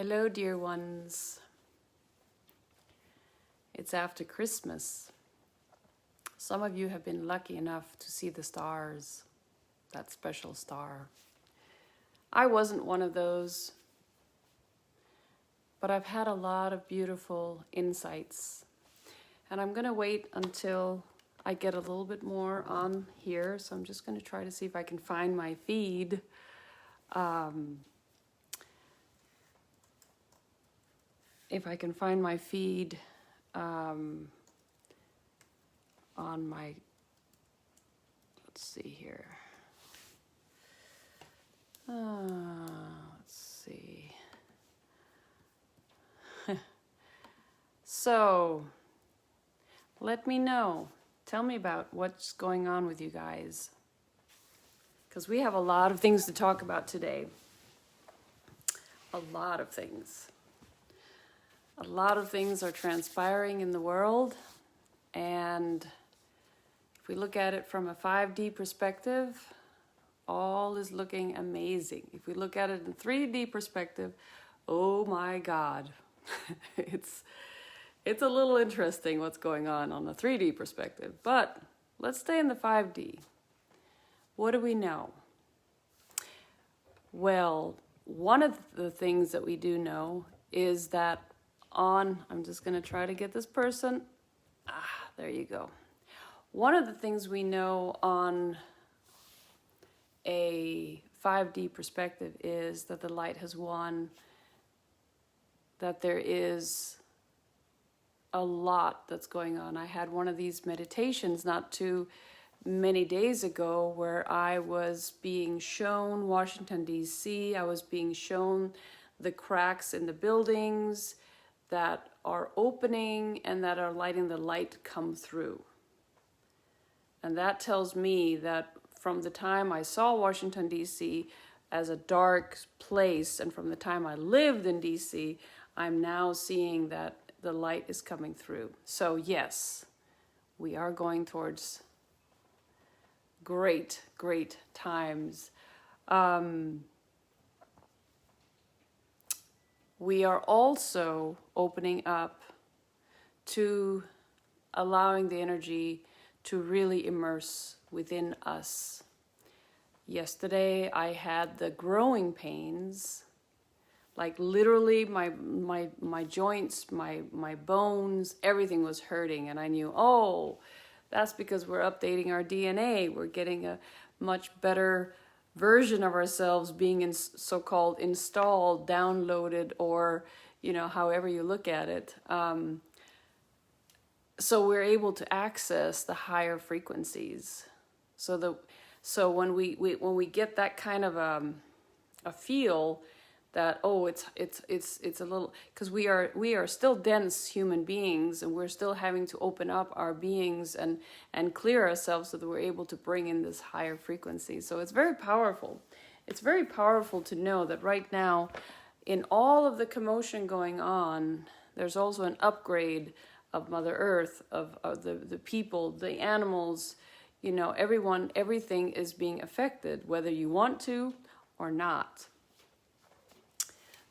Hello, dear ones. It's after Christmas. Some of you have been lucky enough to see the stars, that special star. I wasn't one of those, but I've had a lot of beautiful insights. And I'm going to wait until I get a little bit more on here. So I'm just going to try to see if I can find my feed. If I can find my feed on my, let's see here. Let's see. So, let me know. Tell me about what's going on with you guys. Because we have a lot of things to talk about today. A lot of things. A lot of things are transpiring in the world, and if we look at it from a 5D perspective, all is looking amazing. If we look at it in 3D perspective, oh my God, it's a little interesting what's going on a 3D perspective, but let's stay in the 5D. What do we know? Well, one of the things that we do know is that I'm just going to try to get this person. There you go. One of the things we know on a 5D perspective is that the light has won, that there is a lot that's going on. I had one of these meditations not too many days ago where I was being shown Washington, D.C. I was being shown the cracks in the buildings that are opening and that are letting the light come through. And that tells me that from the time I saw Washington, D.C. as a dark place, and from the time I lived in D.C., I'm now seeing that the light is coming through. So yes, we are going towards great, great times. We are also opening up to allowing the energy to really immerse within us. Yesterday I had the growing pains, like literally my joints, my bones, everything was hurting, and I knew, oh, that's because we're updating our DNA. We're getting a much better version of ourselves being so-called installed, downloaded, or however you look at it. So we're able to access the higher frequencies. So when we get that kind of a feel that, oh, it's a little, because we are still dense human beings, and we're still having to open up our beings and clear ourselves so that we're able to bring in this higher frequency. So it's very powerful. It's very powerful to know that right now, in all of the commotion going on, there's also an upgrade of Mother Earth, of the people, the animals, everyone, everything is being affected, whether you want to or not.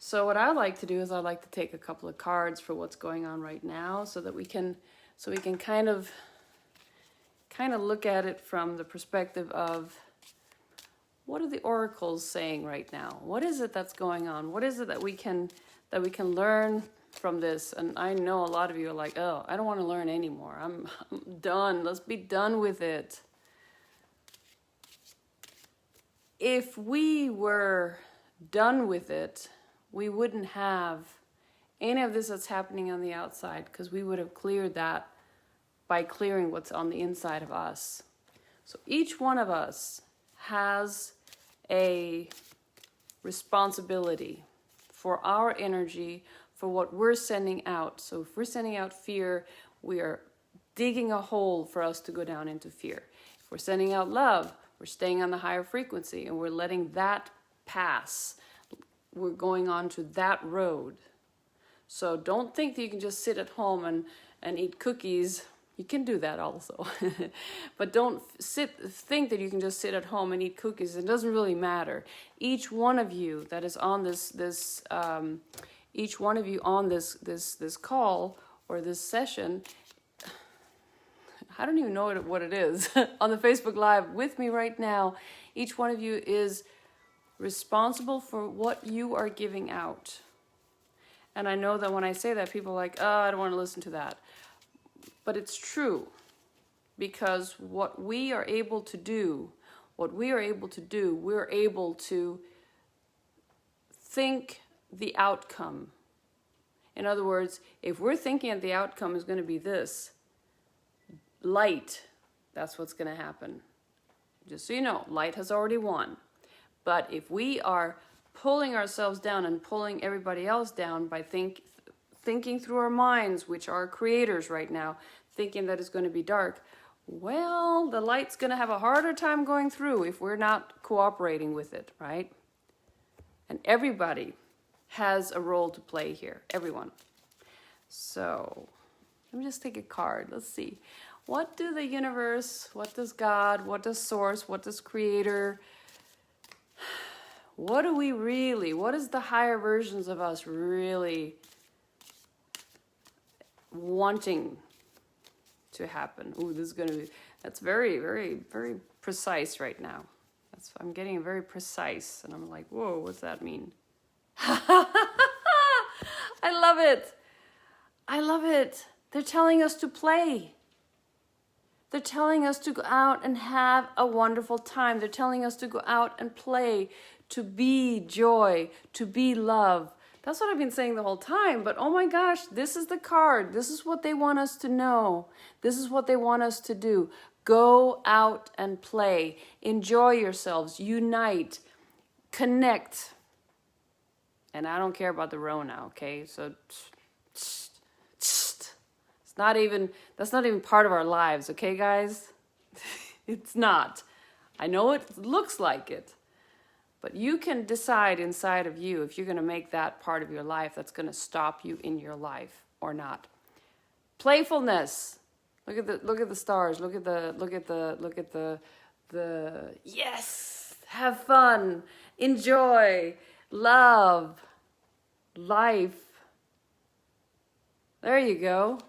So what I like to do is I like to take a couple of cards for what's going on right now, so that we can kind of look at it from the perspective of, what are the oracles saying right now? What is it that's going on? What is it that we can learn from this? And I know a lot of you are like, oh, I don't want to learn anymore. I'm done. Let's be done with it. If we were done with it, we wouldn't have any of this that's happening on the outside, because we would have cleared that by clearing what's on the inside of us. So each one of us has a responsibility for our energy, for what we're sending out. So if we're sending out fear, we are digging a hole for us to go down into fear. If we're sending out love, we're staying on the higher frequency, and we're letting that pass. We're going on to that road. So don't think that you can just sit at home and eat cookies. You can do that also. But don't think that you can just sit at home and eat cookies. It doesn't really matter. Each one of you that is on this each one of you on this call or this session, I don't even know what it is, on the Facebook Live with me right now, each one of you is responsible for what you are giving out. And I know that when I say that, people are like, oh, I don't want to listen to that. But it's true, because what we are able to do, we're able to think the outcome. In other words, if we're thinking that the outcome is going to be this, light, that's what's going to happen. Just so you know, light has already won. But if we are pulling ourselves down and pulling everybody else down by thinking through our minds, which are creators right now, thinking that it's going to be dark, well, the light's going to have a harder time going through if we're not cooperating with it, right? And everybody has a role to play here, everyone. So let me just take a card. Let's see. What do the universe, what does God, what does Source, what does Creator, what is the higher versions of us really wanting to happen? Ooh, this is going to be, that's very, very, very precise right now. I'm getting very precise, and I'm like, whoa, what's that mean? I love it. I love it. They're telling us to play. They're telling us to go out and have a wonderful time. They're telling us to go out and play, to be joy, to be love. That's what I've been saying the whole time, but oh my gosh, this is the card. This is what they want us to know. This is what they want us to do. Go out and play. Enjoy yourselves. Unite. Connect. And I don't care about the Rona, okay? So that's not even part of our lives, okay, guys? It's not. I know it looks like it. But you can decide inside of you if you're going to make that part of your life that's going to stop you in your life or not. Playfulness. Look at the stars. Look at the yes. Have fun. Enjoy. Love. Life. There you go.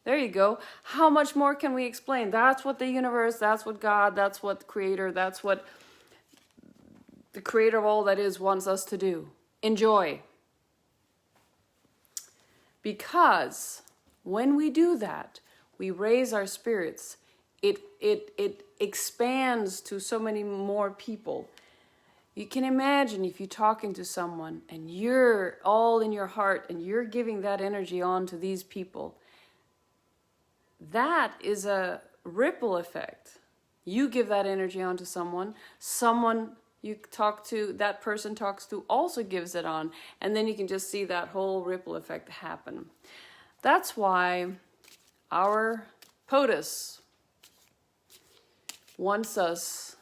There you go. How much more can we explain? That's what the universe, that's what God, that's what the Creator, that's what the Creator of all that is wants us to do. Enjoy. Because when we do that, we raise our spirits. It expands to so many more people. You can imagine if you're talking to someone and you're all in your heart and you're giving that energy on to these people. That is a ripple effect. You give that energy on to someone you talk to, that person talks to, also gives it on. And then you can just see that whole ripple effect happen. That's why our POTUS wants us,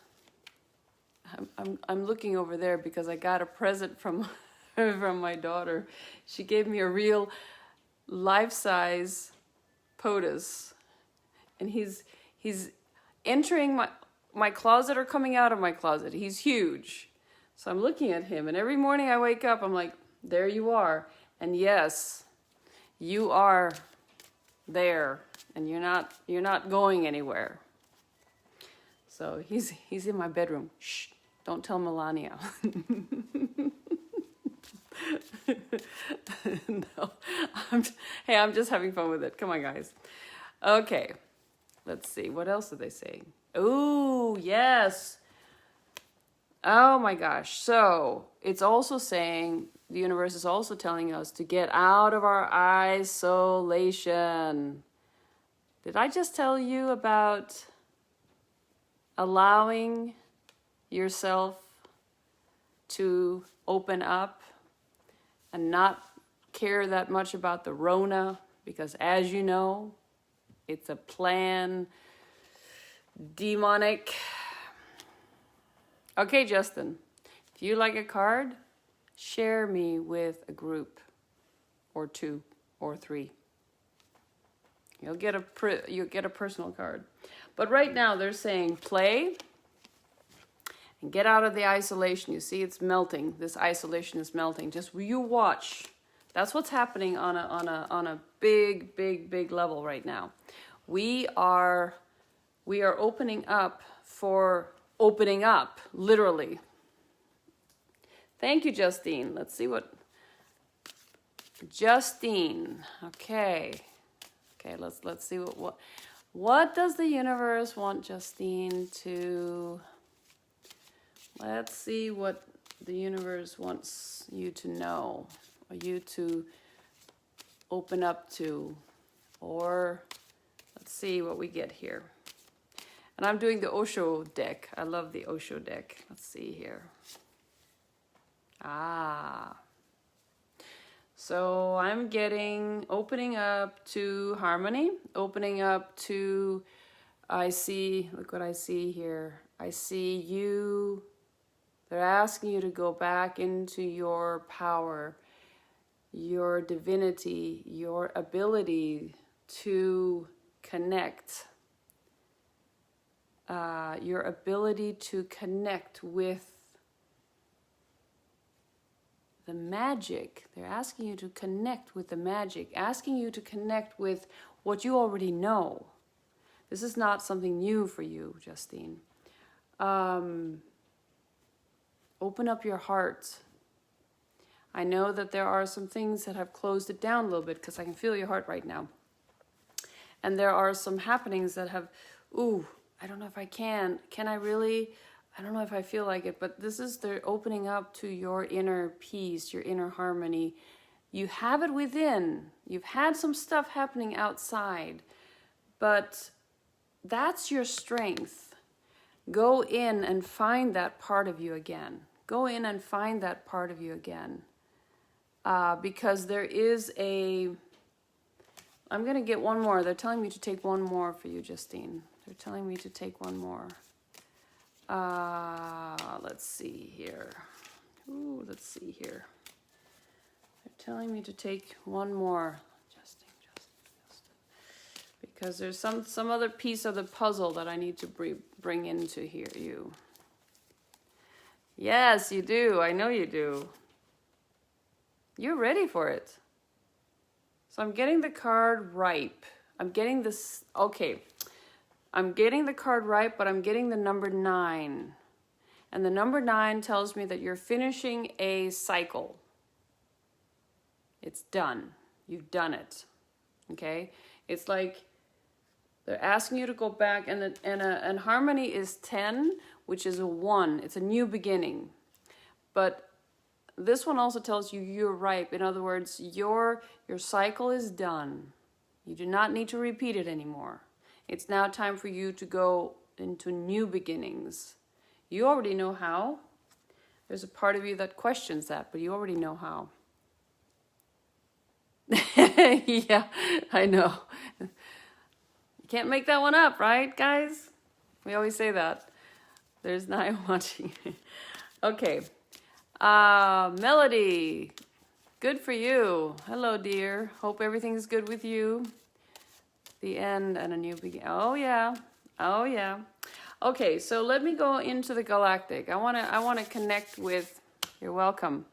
I'm looking over there because I got a present from my daughter. She gave me a real life-size POTUS. And he's entering my closet or coming out of my closet. He's huge. So I'm looking at him, and every morning I wake up, I'm like, there you are. And yes, you are there, and you're not going anywhere. So he's in my bedroom. Shh, don't tell Melania. No, I'm just having fun with it. Come on, guys. Okay, let's see. What else are they saying? Oh, yes. Oh my gosh. So it's also saying, the universe is also telling us to get out of our isolation. Did I just tell you about allowing yourself to open up and not care that much about the Rona? Because as you know, it's a plan. Demonic. Okay, Justin, if you like a card, share me with a group or 2 or 3. You'll get a personal card. But right now they're saying play and get out of the isolation. You see it's melting. This isolation is melting. Just you watch That's what's happening on a big level right now. We are opening up for opening up, literally. Thank you, Justine. Let's see what Justine. Okay, let's see what does the universe want Justine to. Let's see what the universe wants you to know, or you to open up to, or let's see what we get here. And I'm doing the Osho deck. I love the Osho deck. Let's see here. So I'm getting opening up to harmony, opening up to, look what I see here. I see you, they're asking you to go back into your power, your divinity, your ability to connect, your ability to connect with the magic. They're asking you to connect with the magic, asking you to connect with what you already know. This is not something new for you, Justine. Open up your heart. I know that there are some things that have closed it down a little bit because I can feel your heart right now. And there are some happenings that have, I don't know if I can I really? I don't know if I feel like it, but this is the opening up to your inner peace, your inner harmony. You have it within. You've had some stuff happening outside, but that's your strength. Go in and find that part of you again. Go in and find that part of you again. Because there is I'm going to get one more. They're telling me to take one more for you, Justine. They're telling me to take one more. Let's see here. Let's see here. They're telling me to take one more. Justin. Because there's some other piece of the puzzle that I need to bring into here. You. Yes, you do. I know you do. You're ready for it. So I'm getting the card ripe. I'm getting this. Okay. I'm getting the card right, but I'm getting the number 9. And the number 9 tells me that you're finishing a cycle. It's done. You've done it. Okay? It's like they're asking you to go back, and harmony is 10, which is a 1. It's a new beginning. But this one also tells you you're ripe. In other words, your cycle is done. You do not need to repeat it anymore. It's now time for you to go into new beginnings. You already know how. There's a part of you that questions that, but you already know how. Yeah, I know. You can't make that one up, right, guys? We always say that. There's 9 watching. Okay. Melody. Good for you. Hello, dear. Hope everything's good with you. The end and a new beginning. Oh yeah. Okay, so let me go into the galactic. I want to connect with. You're welcome.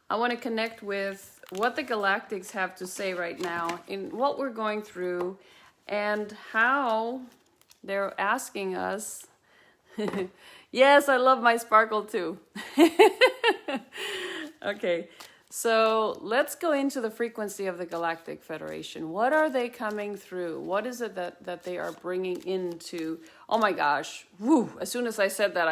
I want to connect with what the galactics have to say right now in what we're going through, and how they're asking us. Yes, I love my sparkle too. Okay. So let's go into the frequency of the Galactic Federation. What are they coming through? What is it that they are bringing into? Oh my gosh. Woo. As soon as I said that,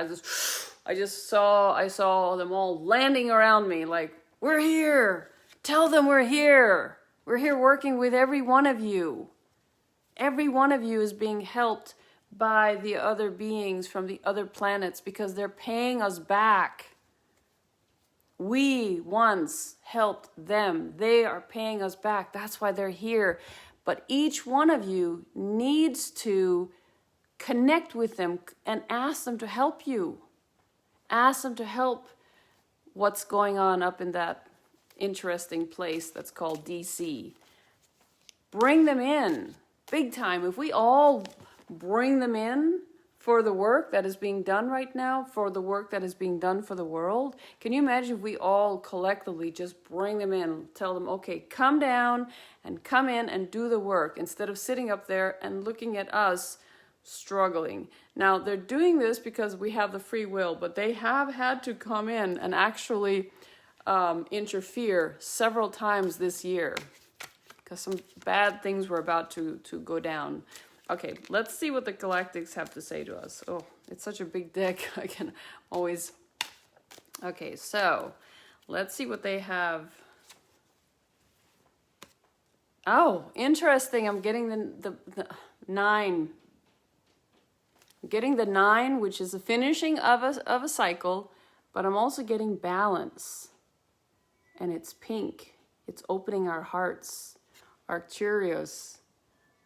I saw them all landing around me like, we're here. Tell them we're here. We're here working with every one of you. Every one of you is being helped by the other beings from the other planets because they're paying us back. We once helped them. They are paying us back. That's why they're here. But each one of you needs to connect with them and ask them to help you. Ask them to help what's going on up in that interesting place that's called DC. Bring them in, big time. If we all bring them in for the work that is being done right now, for the work that is being done for the world. Can you imagine if we all collectively just bring them in, tell them, okay, come down and come in and do the work, instead of sitting up there and looking at us struggling. Now, they're doing this because we have the free will, but they have had to come in and actually interfere several times this year, because some bad things were about to go down. Okay, let's see what the Galactics have to say to us. Oh, it's such a big deck. I can always... Okay, so let's see what they have. Oh, interesting. I'm getting the 9. I'm getting the 9, which is the finishing of a cycle, but I'm also getting balance. And it's pink. It's opening our hearts. Arcturus.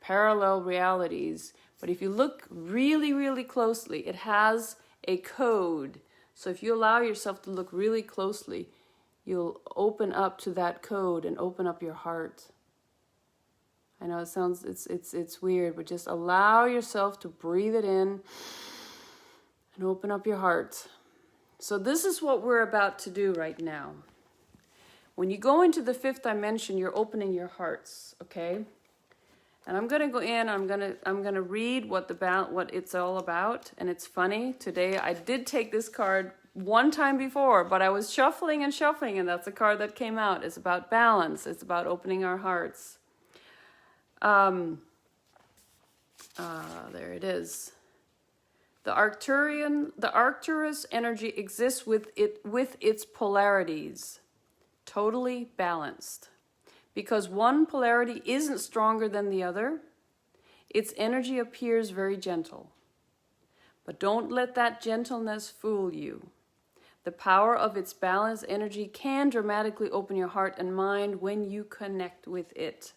Parallel realities. But if you look really, really closely, it has a code. So if you allow yourself to look really closely, you'll open up to that code and open up your heart. I know it sounds, it's weird, but just allow yourself to breathe it in and open up your heart. So this is what we're about to do right now. When you go into the 5th dimension, you're opening your hearts, okay? And I'm gonna go in. I'm gonna read what it's all about. And it's funny today. I did take this card one time before, but I was shuffling, and that's the card that came out. It's about balance. It's about opening our hearts. There it is. The Arcturus energy exists with its polarities, totally balanced. Because one polarity isn't stronger than the other, its energy appears very gentle. But don't let that gentleness fool you. The power of its balanced energy can dramatically open your heart and mind when you connect with it.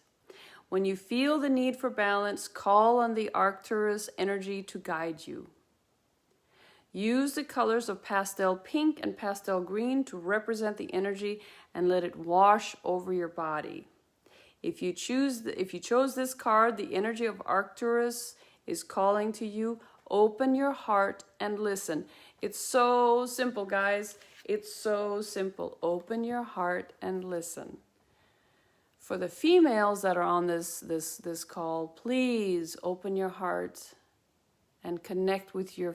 When you feel the need for balance, call on the Arcturus energy to guide you. Use the colors of pastel pink and pastel green to represent the energy and let it wash over your body. If you chose this card, the energy of Arcturus is calling to you. Open your heart and listen. It's so simple, guys. It's so simple. Open your heart and listen. For the females that are on this call, please open your heart and connect with your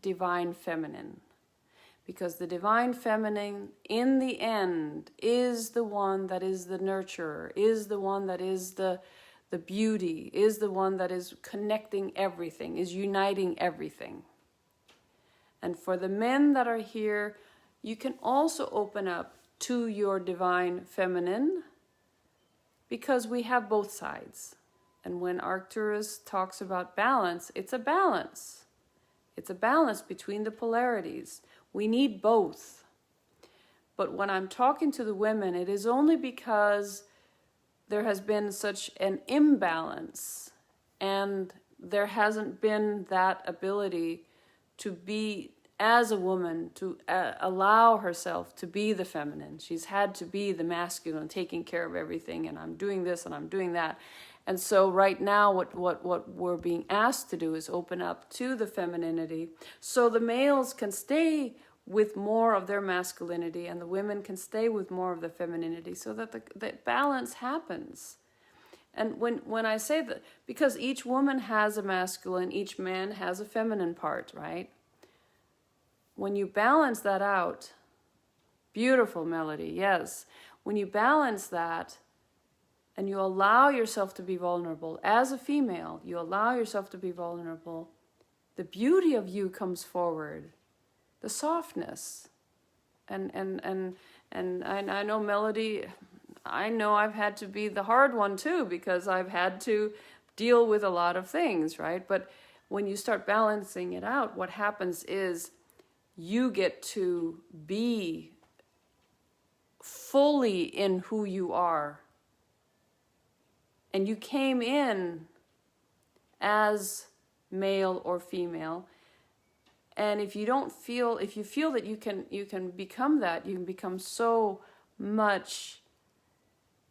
divine feminine. Because the divine feminine, in the end, is the one that is the nurturer, is the one that is the beauty, is the one that is connecting everything, is uniting everything. And for the men that are here, you can also open up to your divine feminine, because we have both sides. And when Arcturus talks about balance, it's a balance. It's a balance between the polarities. We need both. But when I'm talking to the women, it is only because there has been such an imbalance, and there hasn't been that ability to be, as a woman, to allow herself to be the feminine. She's had to be the masculine, taking care of everything, and I'm doing this and I'm doing that. And so right now what we're being asked to do is open up to the femininity, so the males can stay with more of their masculinity and the women can stay with more of the femininity, so that the balance happens. And when I say that, because each woman has a masculine, each man has a feminine part, right? When you balance that out, beautiful Melody, yes. When you balance that, and you allow yourself to be vulnerable, as a female, you allow yourself to be vulnerable, the beauty of you comes forward, the softness. And I know, Melody, I know I've had to be the hard one too, because I've had to deal with a lot of things, right? But when you start balancing it out, what happens is you get to be fully in who you are. And you came in as male or female. And if you feel that you can become that, you can become so much.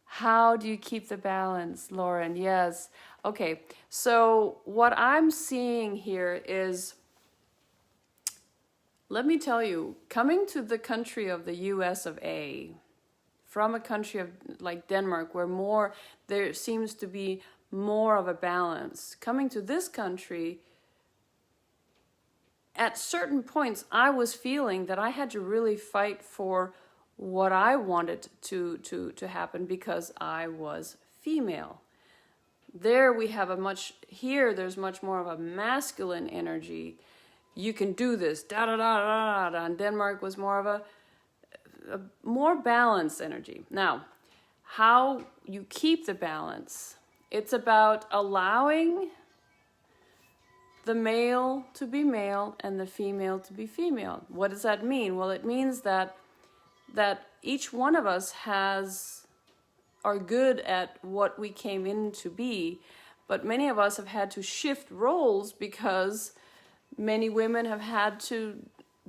How do you keep the balance, Lauren? Yes. Okay, so what I'm seeing here is, let me tell you, coming to the country of the US of A, from a country of like Denmark, where there seems to be more of a balance, coming to this country, at certain points, I was feeling that I had to really fight for what I wanted to happen because I was female. There we have there's much more of a masculine energy. You can do this, da da da da da. And Denmark was more of a more balanced energy. Now, how you keep the balance, it's about allowing the male to be male and the female to be female. What does that mean? Well, it means that each one of us are good at what we came in to be, but many of us have had to shift roles because many women have had to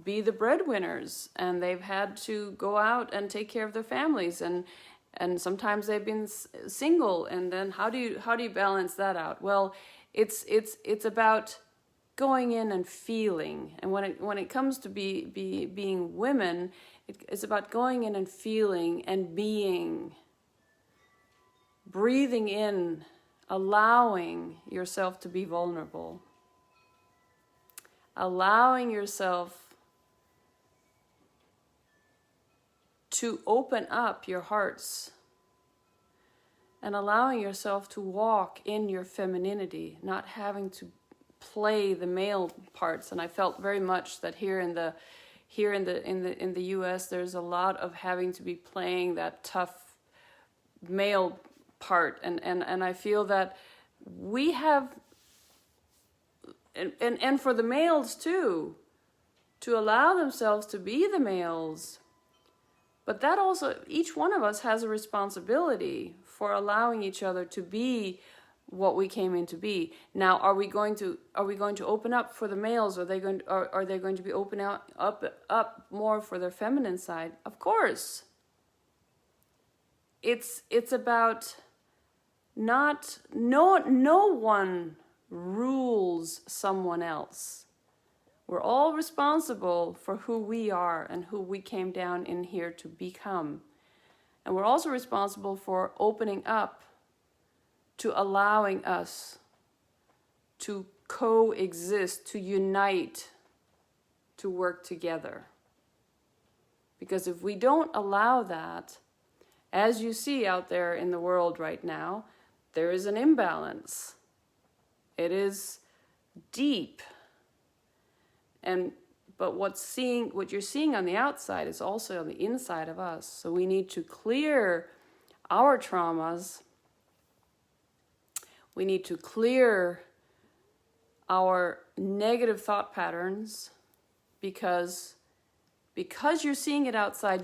be the breadwinners, and they've had to go out and take care of their families, and sometimes they've been single, and then how do you balance that out? Well, it's about going in and feeling, and when it comes to being women, it's about going in and feeling and being, breathing in, allowing yourself to be vulnerable, allowing yourself to open up your hearts, and allowing yourself to walk in your femininity, not having to play the male parts. And I felt very much that here in the US, there's a lot of having to be playing that tough male part, and I feel that we have, and for the males too, to allow themselves to be the males. But that also, each one of us has a responsibility for allowing each other to be what we came in to be. Now, are we going to open up for the males? Are they going to be open up more for their feminine side? Of course. It's about no one rules someone else. We're all responsible for who we are and who we came down in here to become. And we're also responsible for opening up to allowing us to coexist, to unite, to work together. Because if we don't allow that, as you see out there in the world right now, there is an imbalance. It is deep. But what you're seeing on the outside is also on the inside of us. So we need to clear our traumas. We need to clear our negative thought patterns, because you're seeing it outside,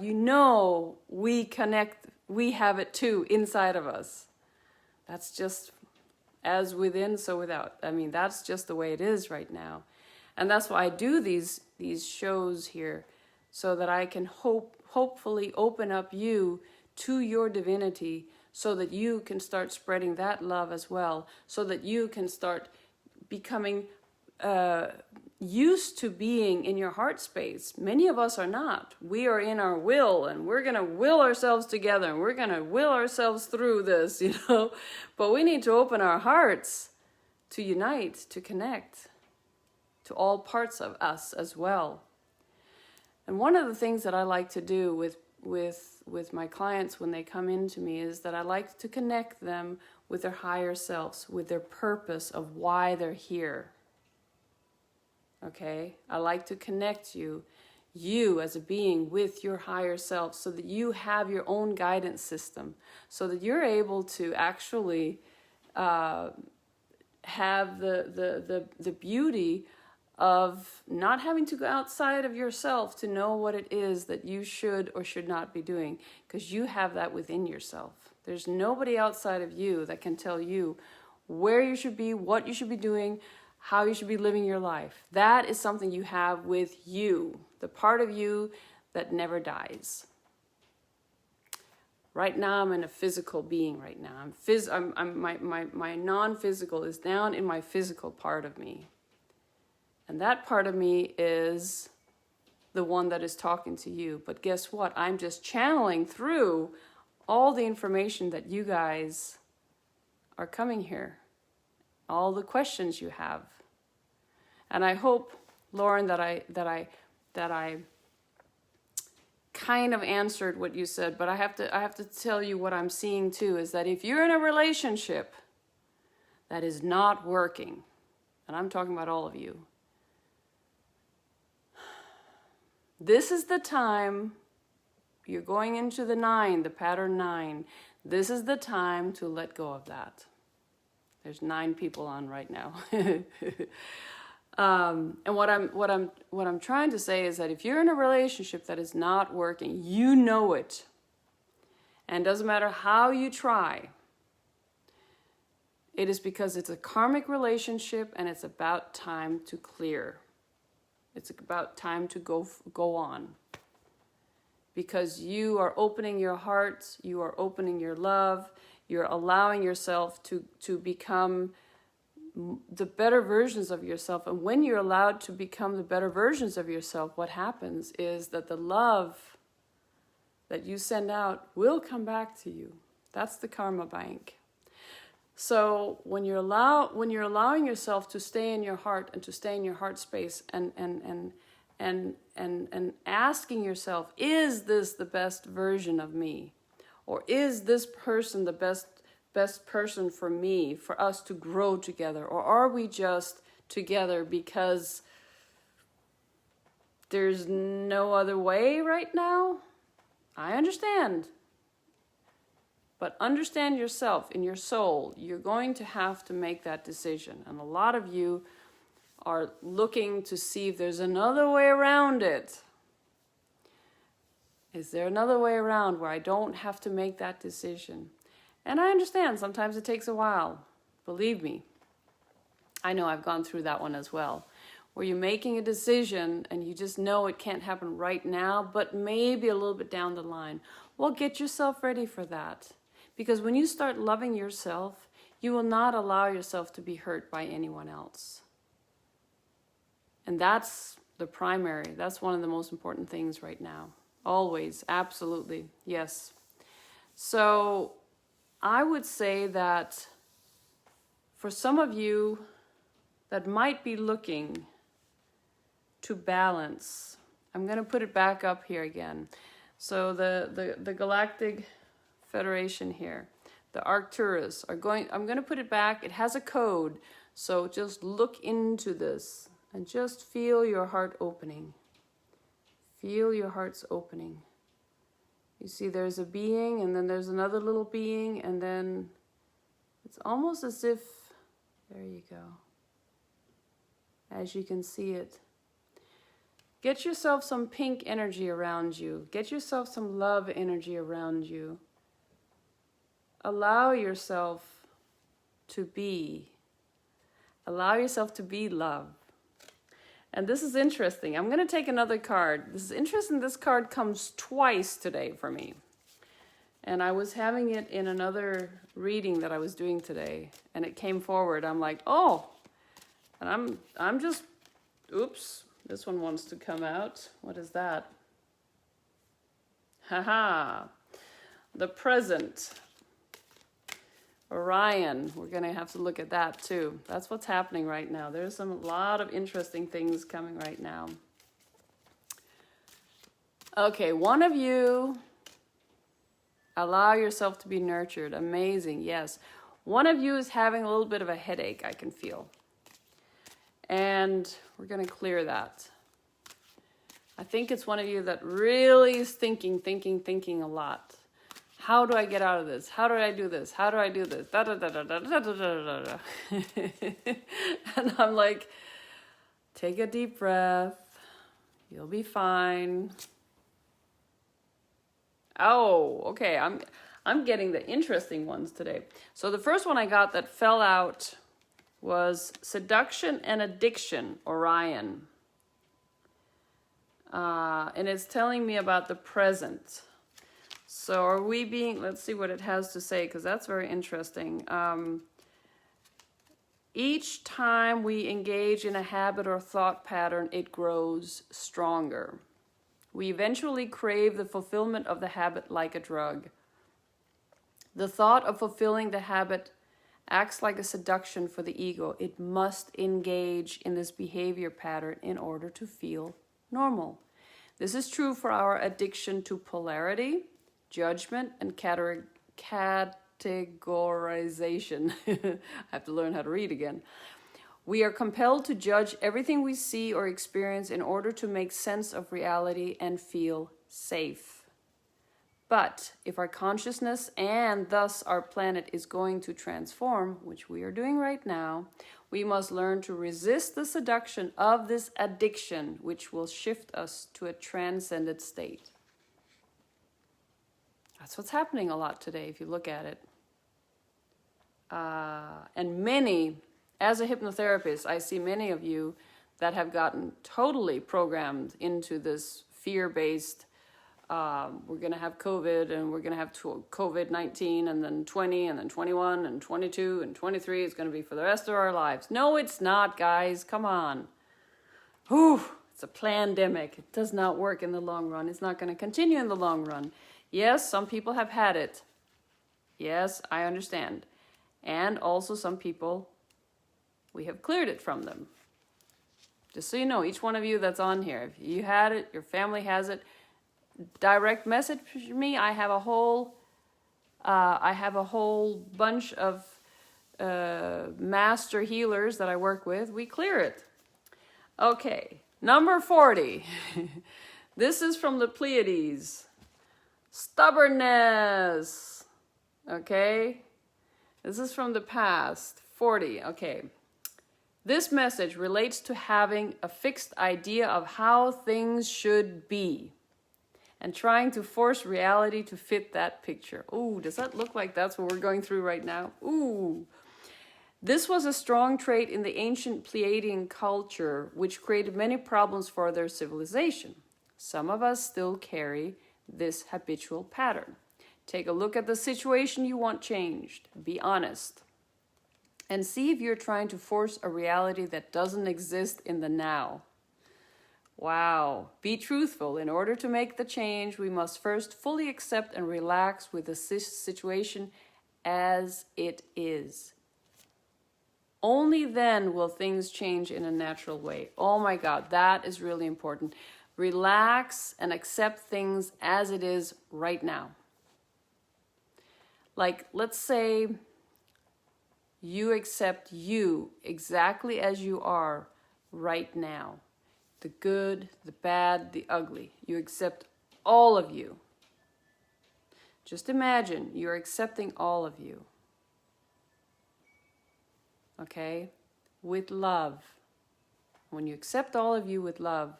we connect, we have it too inside of us. That's just as within, so without. I mean, that's just the way it is right now. And that's why I do these shows here, so that I can hopefully open up you to your divinity, so that you can start spreading that love as well, so that you can start becoming used to being in your heart space. Many of us are not. We are in our will, and we're going to will ourselves together, and we're going to will ourselves through this, But we need to open our hearts to unite, to connect to all parts of us as well. And one of the things that I like to do with my clients when they come into me is that I like to connect them with their higher selves, with their purpose of why they're here. Okay? I like to connect you as a being, with your higher self, so that you have your own guidance system, so that you're able to actually have the beauty of not having to go outside of yourself to know what it is that you should or should not be doing, because you have that within yourself. There's nobody outside of you that can tell you where you should be, what you should be doing, how you should be living your life. That is something you have with you, the part of you that never dies. Right now, I'm in a physical being right now. My non-physical is down in my physical part of me. And that part of me is the one that is talking to you. But guess what? I'm just channeling through all the information that you guys are coming here. All the questions you have. And I hope, Lauren, that I kind of answered what you said, but I have to tell you what I'm seeing too, is that if you're in a relationship that is not working, and I'm talking about all of you, this is the time. You're going into the 9, the pattern 9. This is the time to let go of that. There's 9 people on right now. And what I'm trying to say is that if you're in a relationship that is not working, you know it. And it doesn't matter how you try. It is because it's a karmic relationship and it's about time to clear. It's about time to go on. Because you are opening your heart, you are opening your love, you're allowing yourself to become the better versions of yourself. And when you're allowed to become the better versions of yourself, what happens is that the love that you send out will come back to you. That's the karma bank. So when you're allowing yourself to stay in your heart and to stay in your heart space and asking yourself, is this the best version of me? Or is this person the best person for me, for us to grow together? Or are we just together because there's no other way right now? I understand. But understand yourself, in your soul, you're going to have to make that decision. And a lot of you are looking to see if there's another way around it. Is there another way around where I don't have to make that decision? And I understand, sometimes it takes a while. Believe me. I know I've gone through that one as well. Where you're making a decision and you just know it can't happen right now, but maybe a little bit down the line. Well, get yourself ready for that. Because when you start loving yourself, you will not allow yourself to be hurt by anyone else. And that's the primary, that's one of the most important things right now. Always, absolutely, yes. So I would say that for some of you that might be looking to balance, I'm going to put it back up here again. So the Galactic Federation here, the Arcturus are going, I'm going to put it back. It has a code. So just look into this and just feel your heart opening. Feel your heart's opening. You see there's a being and then there's another little being and then it's almost as if, there you go. As you can see it. Get yourself some pink energy around you. Get yourself some love energy around you. Allow yourself to be. Allow yourself to be love. And this is interesting. I'm going to take another card. This is interesting. This card comes twice today for me. And I was having it in another reading that I was doing today. And it came forward. I'm like, oh. And I'm just, oops. This one wants to come out. What is that? Haha. The present. Orion, we're going to have to look at that too. That's what's happening right now. There's a lot of interesting things coming right now. Okay, one of you, allow yourself to be nurtured. Amazing, yes. One of you is having a little bit of a headache, I can feel. And we're going to clear that. I think it's one of you that really is thinking a lot. How do I get out of this? How do I do this? How do I do this? Da, da, da, da, da, da, da, da, da. And I'm like, take a deep breath. You'll be fine. Oh, okay. I'm getting the interesting ones today. So the first one I got that fell out was Seduction and Addiction, Orion. And it's telling me about the present. So are we being, let's see what it has to say, because that's very interesting. Each time we engage in a habit or thought pattern, it grows stronger. We eventually crave the fulfillment of the habit like a drug. The thought of fulfilling the habit acts like a seduction for the ego. It must engage in this behavior pattern in order to feel normal. This is true for our addiction to polarity, judgment, and categorization. I have to learn how to read again. We are compelled to judge everything we see or experience in order to make sense of reality and feel safe. But if our consciousness and thus our planet is going to transform, which we are doing right now, we must learn to resist the seduction of this addiction, which will shift us to a transcended state. That's what's happening a lot today, if you look at it. And many, as a hypnotherapist, I see many of you that have gotten totally programmed into this fear-based, we're going to have COVID, and we're going to have COVID-19, and then 20, and then 21, and 22, and 23. It's going to be for the rest of our lives. No, it's not, guys. Come on. Whew, it's a pandemic. It does not work in the long run. It's not going to continue in the long run. Yes, some people have had it. Yes, I understand. And also some people, we have cleared it from them. Just so you know, each one of you that's on here, if you had it, your family has it, direct message me. I have a whole bunch of master healers that I work with. We clear it. Okay, number 40. This is from the Pleiades. Stubbornness. Okay, this is from the past. 40. Okay. This message relates to having a fixed idea of how things should be and trying to force reality to fit that picture. Ooh, does that look like that's what we're going through right now? Ooh. This was a strong trait in the ancient Pleiadian culture, which created many problems for their civilization. Some of us still carry this habitual pattern. Take a look at the situation you want changed. Be honest. And see if you're trying to force a reality that doesn't exist in the now. Wow. Be truthful. In order to make the change, we must first fully accept and relax with the situation as it is. Only then will things change in a natural way. Oh my God, that is really important. Relax and accept things as it is right now. Like, let's say you accept you exactly as you are right now. The good, the bad, the ugly. You accept all of you. Just imagine you're accepting all of you. Okay? With love. When you accept all of you with love,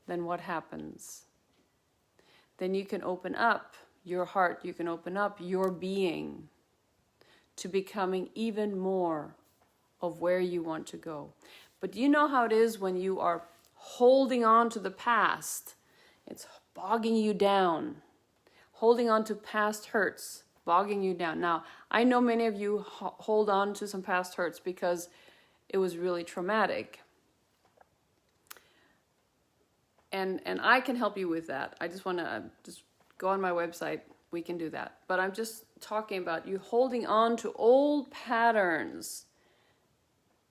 then what happens? Then you can open up your heart, you can open up your being to becoming even more of where you want to go. But do you know how it is when you are holding on to the past? It's bogging you down. Holding on to past hurts, bogging you down. Now, I know many of you hold on to some past hurts because it was really traumatic. And I can help you with that. I just want to just go on my website. We can do that. But I'm just talking about you holding on to old patterns.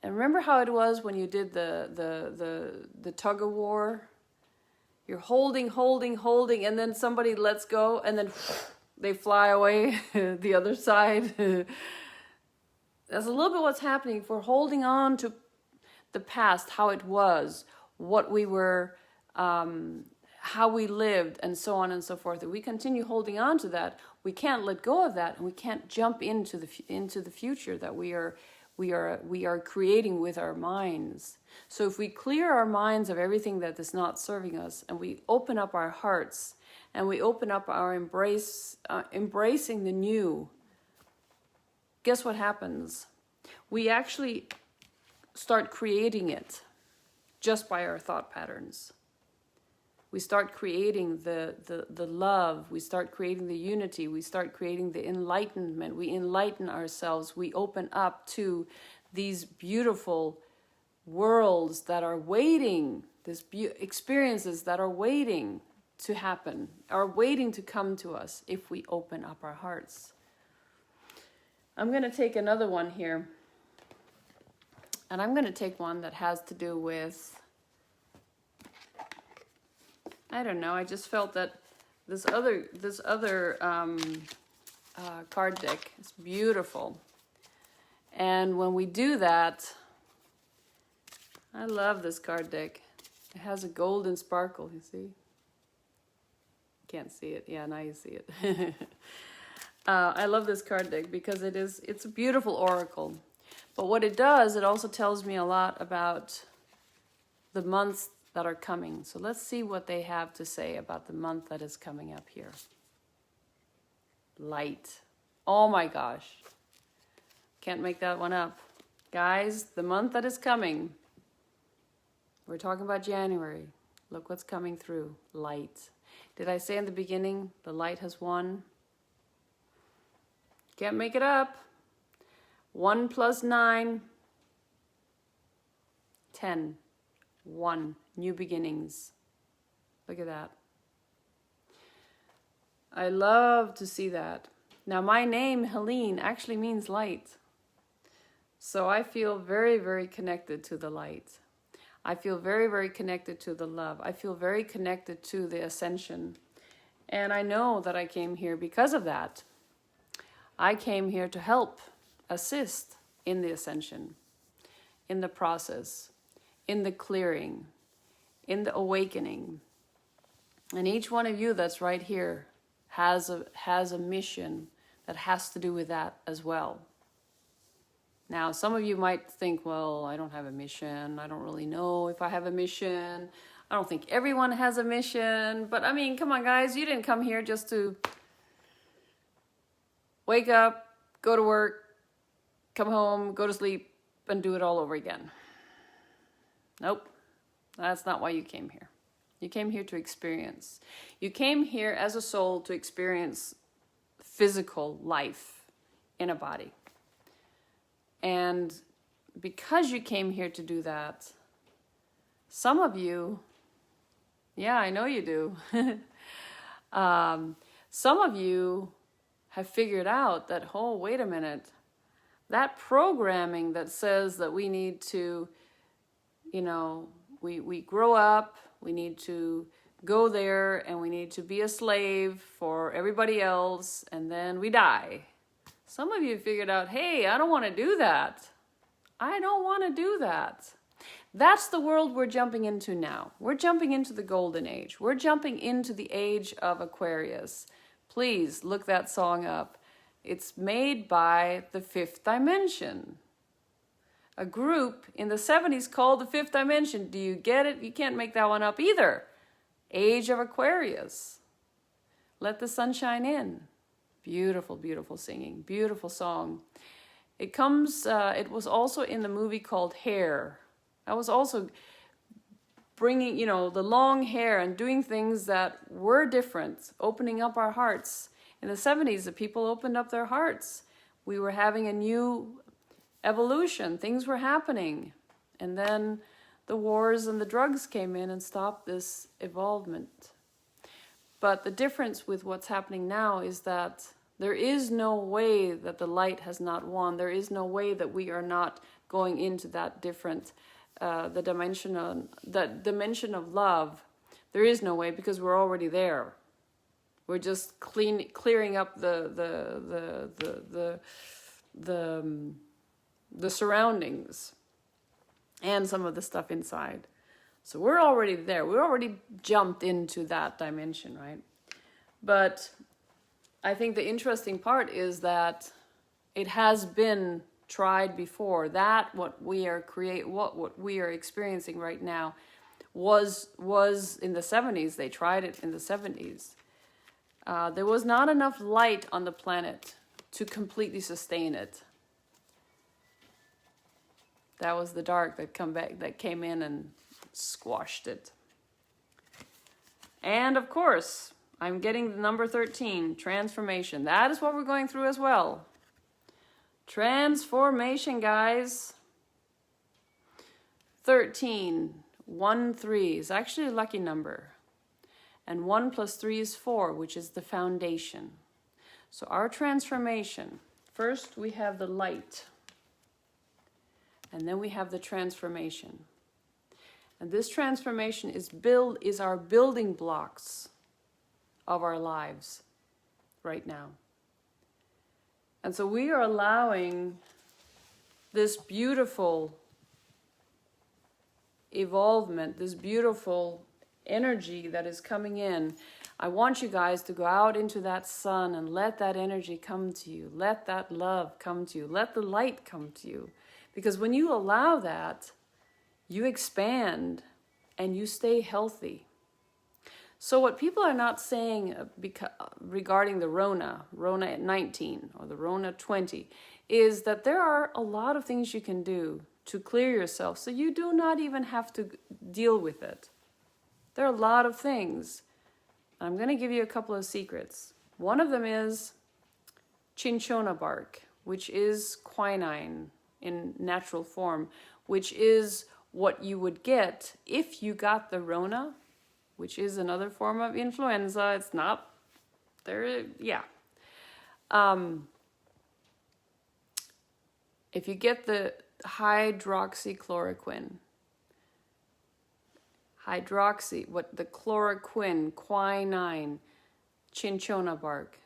And remember how it was when you did the tug of war? You're holding, and then somebody lets go, and then they fly away the other side. That's a little bit what's happening. If we're holding on to the past, how it was, what we were, how we lived, and so on and so forth. If we continue holding on to that, we can't let go of that, and we can't jump into the future that we are creating with our minds. So if we clear our minds of everything that is not serving us, and we open up our hearts, and we open up our embracing the new, guess what happens? We actually start creating it just by our thought patterns. We start creating the love, we start creating the unity, we start creating the enlightenment, we enlighten ourselves, we open up to these beautiful worlds that are waiting, experiences that are waiting to happen, are waiting to come to us if we open up our hearts. I'm going to take another one here, and I'm going to take one that has to do with, I don't know, I just felt that this other card deck is beautiful. And when we do that, I love this card deck. It has a golden sparkle, you see? Can't see it. Yeah, now you see it. I love this card deck because it's a beautiful oracle. But what it does, it also tells me a lot about the months that are coming. So let's see what they have to say about the month that is coming up here. Light. Oh my gosh. Can't make that one up. Guys, the month that is coming. We're talking about January. Look what's coming through. Light. Did I say in the beginning, the light has won? Can't make it up. 1 + 9. 10. 1. New beginnings. Look at that. I love to see that. Now my name, Helene, actually means light. So I feel very, very connected to the light. I feel very, very connected to the love. I feel very connected to the ascension. And I know that I came here because of that. I came here to help, assist in the ascension, in the process, in the clearing, in the awakening. And each one of you that's right here has a mission that has to do with that as well. Now, some of you might think, well, I don't have a mission. I don't really know if I have a mission. I don't think everyone has a mission. But I mean, come on, guys. You didn't come here just to wake up, go to work, come home, go to sleep, and do it all over again. Nope. That's not why you came here. You came here to experience. You came here as a soul to experience physical life in a body. And because you came here to do that, some of you, yeah, I know you do. Some of you have figured out that, oh, wait a minute, that programming that says that we need to, you know, we grow up, we need to go there, and we need to be a slave for everybody else, and then we die. Some of you figured out, hey, I don't want to do that. I don't want to do that. That's the world we're jumping into now. We're jumping into the golden age. We're jumping into the age of Aquarius. Please look that song up. It's made by the Fifth Dimension. A group in the 70s called the Fifth Dimension. Do you get it? You can't make that one up either. Age of Aquarius. Let the sunshine in. Beautiful, beautiful singing. Beautiful song. It was also in the movie called Hair. I was also bringing, the long hair and doing things that were different, opening up our hearts. In the 70s, the people opened up their hearts. We were having a new evolution. Things were happening. And then the wars and the drugs came in and stopped this evolvement. But the difference with what's happening now is that there is no way that the light has not won. There is no way that we are not going into that different, the dimension of love. There is no way because we're already there. We're just clearing up the surroundings and some of the stuff inside. So we're already there. We already jumped into that dimension, right? But I think the interesting part is that it has been tried before. That what we are experiencing right now was in the 70s. They tried it in the 70s. There was not enough light on the planet to completely sustain it. That was the dark that came in and squashed it. And of course, I'm getting the number 13, transformation. That is what we're going through as well. Transformation, guys. 13, 1, 3 is actually a lucky number. And 1 plus 3 is 4, which is the foundation. So our transformation, first we have the light. And then we have the transformation. And this transformation is our building blocks of our lives right now. And so we are allowing this beautiful evolvement, this beautiful energy that is coming in. I want you guys to go out into that sun and let that energy come to you. Let that love come to you. Let the light come to you. Because when you allow that, you expand and you stay healthy. So what people are not saying regarding the Rona 19 or the Rona 20, is that there are a lot of things you can do to clear yourself so you do not even have to deal with it. There are a lot of things. I'm going to give you a couple of secrets. One of them is cinchona bark, which is quinine in natural form, which is what you would get if you got the Rona, which is another form of influenza. It's not there, yeah. If you get the hydroxychloroquine, the chloroquine, quinine, cinchona bark,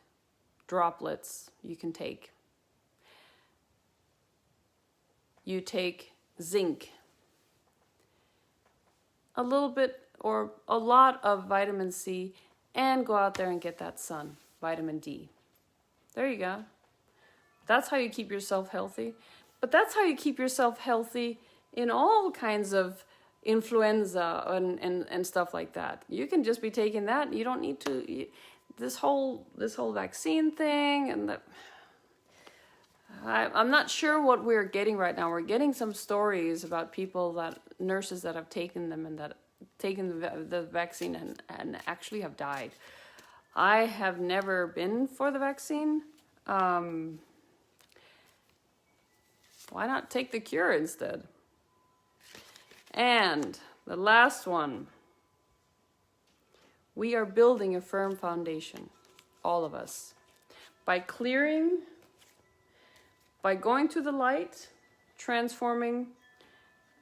droplets you can take. You take zinc, a little bit or a lot of vitamin C, and go out there and get that sun, vitamin D. There you go. That's how you keep yourself healthy. But that's how you keep yourself healthy in all kinds of influenza and stuff like that. You can just be taking that. You don't need to, this whole vaccine thing and the, I'm not sure what we're getting right now. We're getting some stories about nurses that have taken them and that taken the vaccine and actually have died. I have never been for the vaccine. Why not take the cure instead? And the last one. We are building a firm foundation, all of us. By clearing, by going to the light, transforming,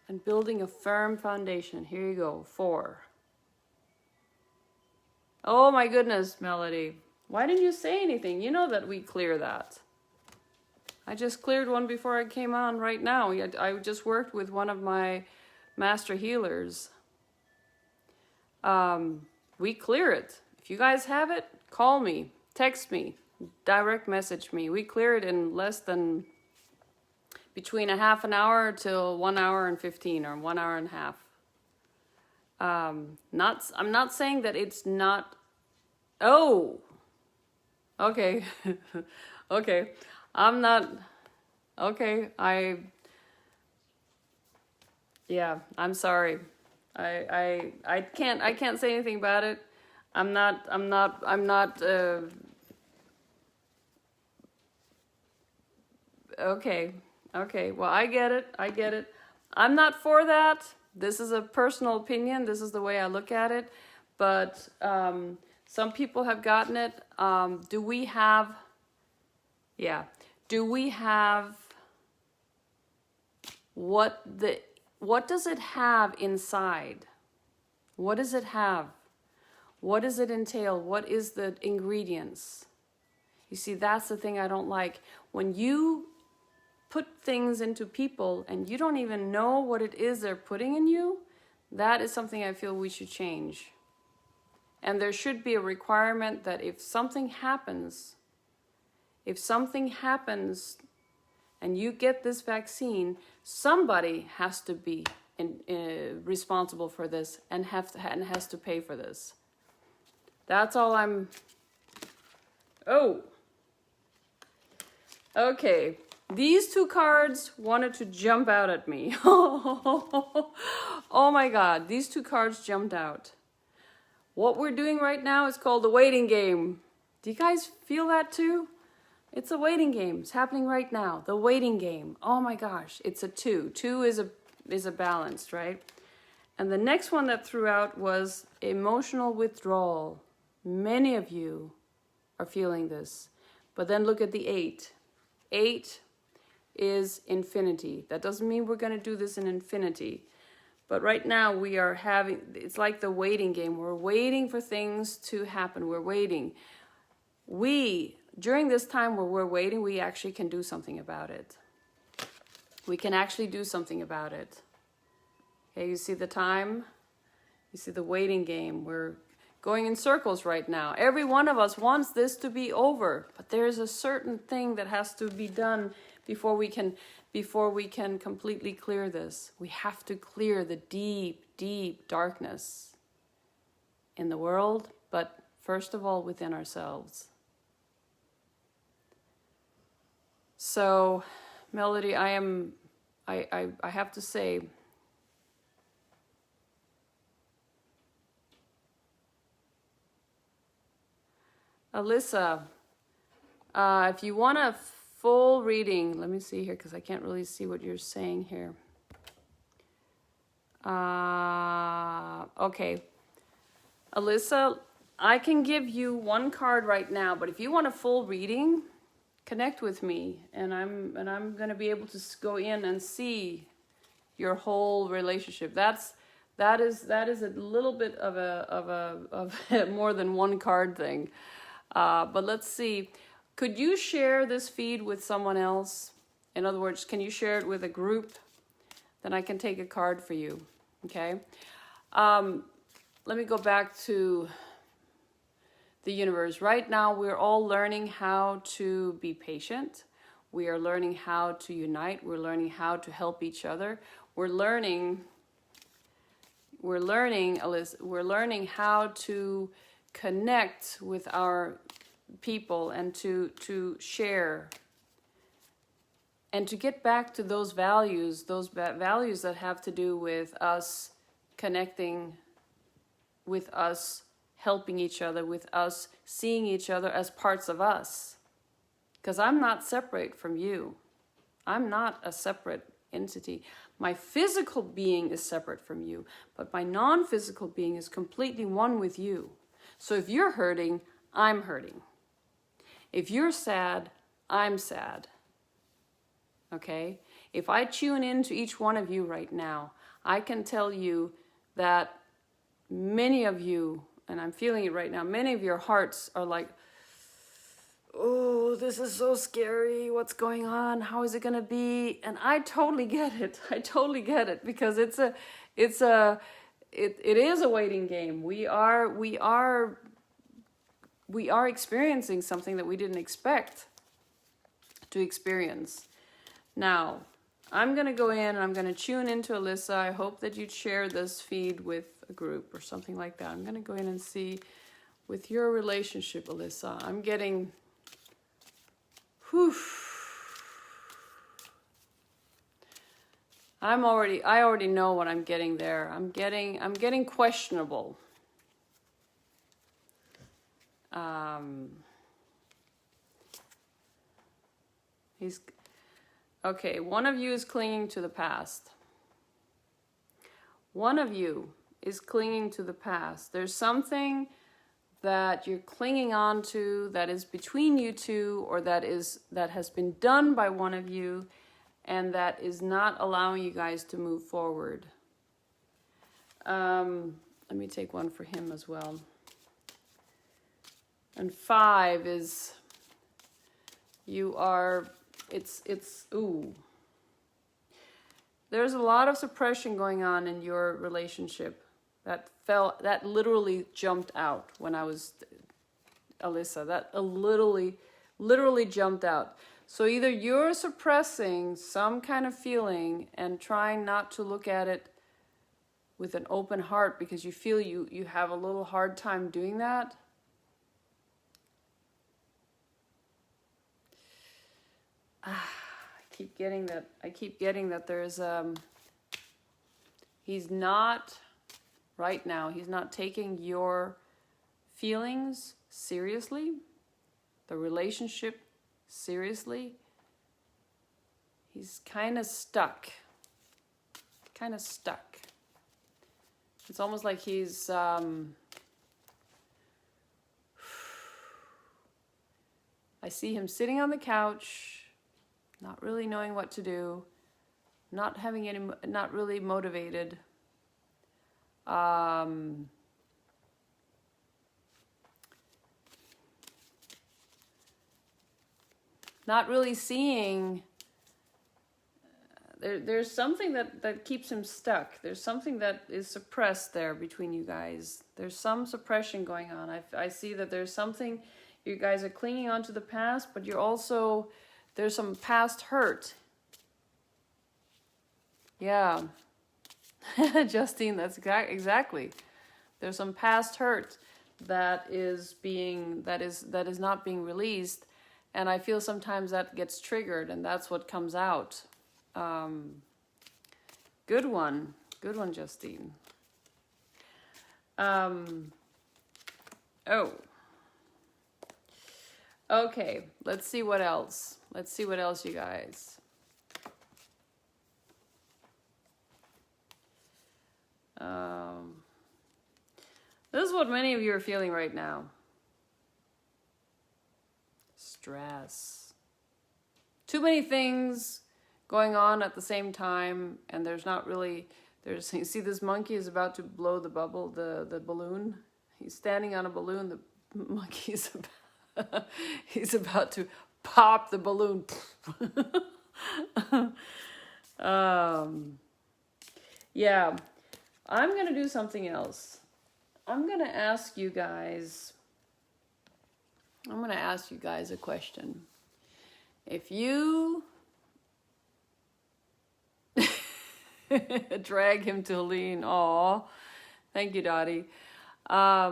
and building a firm foundation. Here you go, 4. Oh my goodness, Melody. Why didn't you say anything? You know that we clear that. I just cleared one before I came on right now. I just worked with one of my master healers. We clear it. If you guys have it, call me, text me, direct message me. We clear it in less than between a half an hour till 1 hour and 15 or 1 hour and a half. I'm not saying that it's not. Oh, okay. Okay. I'm not. Okay. Yeah, I'm sorry. I can't say anything about it. I'm not okay. Okay. Well, I get it. I'm not for that. This is a personal opinion. This is the way I look at it. But some people have gotten it. Do we have what does it have inside? What does it have? What does it entail? What is the ingredients? You see, that's the thing I don't like. When you put things into people and you don't even know what it is they're putting in you, that is something I feel we should change. And there should be a requirement that if something happens and you get this vaccine, somebody has to be responsible for this and has to pay for this. That's all I'm. Oh. Okay. These 2 cards wanted to jump out at me. Oh my God. These 2 cards jumped out. What we're doing right now is called the waiting game. Do you guys feel that too? It's a waiting game. It's happening right now. The waiting game. Oh my gosh, it's a 2. 2 is a balanced, right? And the next one that threw out was emotional withdrawal. Many of you are feeling this. But then look at the 8. 8 is infinity. That doesn't mean we're going to do this in infinity. But right now we are having, it's like the waiting game. We're waiting for things to happen. We're waiting. During this time where we're waiting, we actually can do something about it. We can actually do something about it. Okay, you see the time? You see the waiting game. We're going in circles right now. Every one of us wants this to be over, but there's a certain thing that has to be done before we can completely clear this. We have to clear the deep, deep darkness in the world, but first of all within ourselves. So, Melody, I have to say, Alyssa, if you want a full reading, let me see here because I can't really see what you're saying here. Okay. Alyssa, I can give you one card right now, but if you want a full reading, connect with me, and I'm going to be able to go in and see your whole relationship. That is a little bit of a more than one card thing. But let's see. Could you share this feed with someone else? In other words, can you share it with a group? Then I can take a card for you. Okay. Let me go back to the universe. Right now, we're all learning how to be patient. We are learning how to unite. We're learning how to help each other. We're learning, Alyssa, we're learning how to connect with our people and to share and to get back to those values that have to do with us connecting, with us helping each other, with us seeing each other as parts of us. Because I'm not separate from you. I'm not a separate entity. My physical being is separate from you, but my non-physical being is completely one with you. So if you're hurting, I'm hurting. If you're sad, I'm sad. Okay? If I tune into each one of you right now, I can tell you that many of you, and I'm feeling it right now, many of your hearts are like, oh, this is so scary. What's going on? How is it going to be? And I totally get it. I totally get it because it is a waiting game. We are experiencing something that we didn't expect to experience. Now, I'm going to go in and I'm going to tune into Alyssa. I hope that you'd share this feed with a group or something like that. I'm going to go in and see with your relationship, Alyssa. I'm getting, I already know what I'm getting there. I'm getting questionable. Okay, one of you is clinging to the past. One of you is clinging to the past. There's something that you're clinging on to that is between you two, or that has been done by one of you, and that is not allowing you guys to move forward. Let me take one for him as well. And 5 is ooh. There's a lot of suppression going on in your relationship. That literally jumped out when I was, Alyssa, that literally jumped out. So either you're suppressing some kind of feeling and trying not to look at it with an open heart because you feel you have a little hard time doing that. I keep getting that there's he's not right now. He's not taking your feelings seriously, the relationship seriously. He's kind of stuck. It's almost like he's I see him sitting on the couch, not really knowing what to do, not really motivated. Not really seeing. There's something that keeps him stuck. There's something that is suppressed there between you guys. There's some suppression going on. I see that there's something, you guys are clinging on to the past, but you're also, there's some past hurt. Yeah. Justine, that's exactly. There's some past hurt that is not being released, and I feel sometimes that gets triggered, and that's what comes out. Good one, Justine. Okay, let's see what else. You guys. This is what many of you are feeling right now. Stress. Too many things going on at the same time, and you see this monkey is about to blow the bubble, the balloon. He's standing on a balloon. The monkey's he's about to pop the balloon. Yeah, I'm gonna do something else. I'm gonna ask you guys a question. If you drag him to Helene. Aw. Thank you, Dottie. I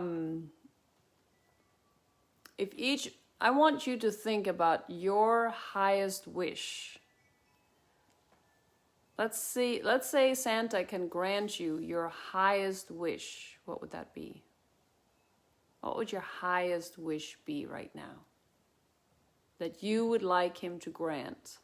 want you to think about your highest wish. Let's say Santa can grant you your highest wish. What would that be? What would your highest wish be right now that you would like him to grant?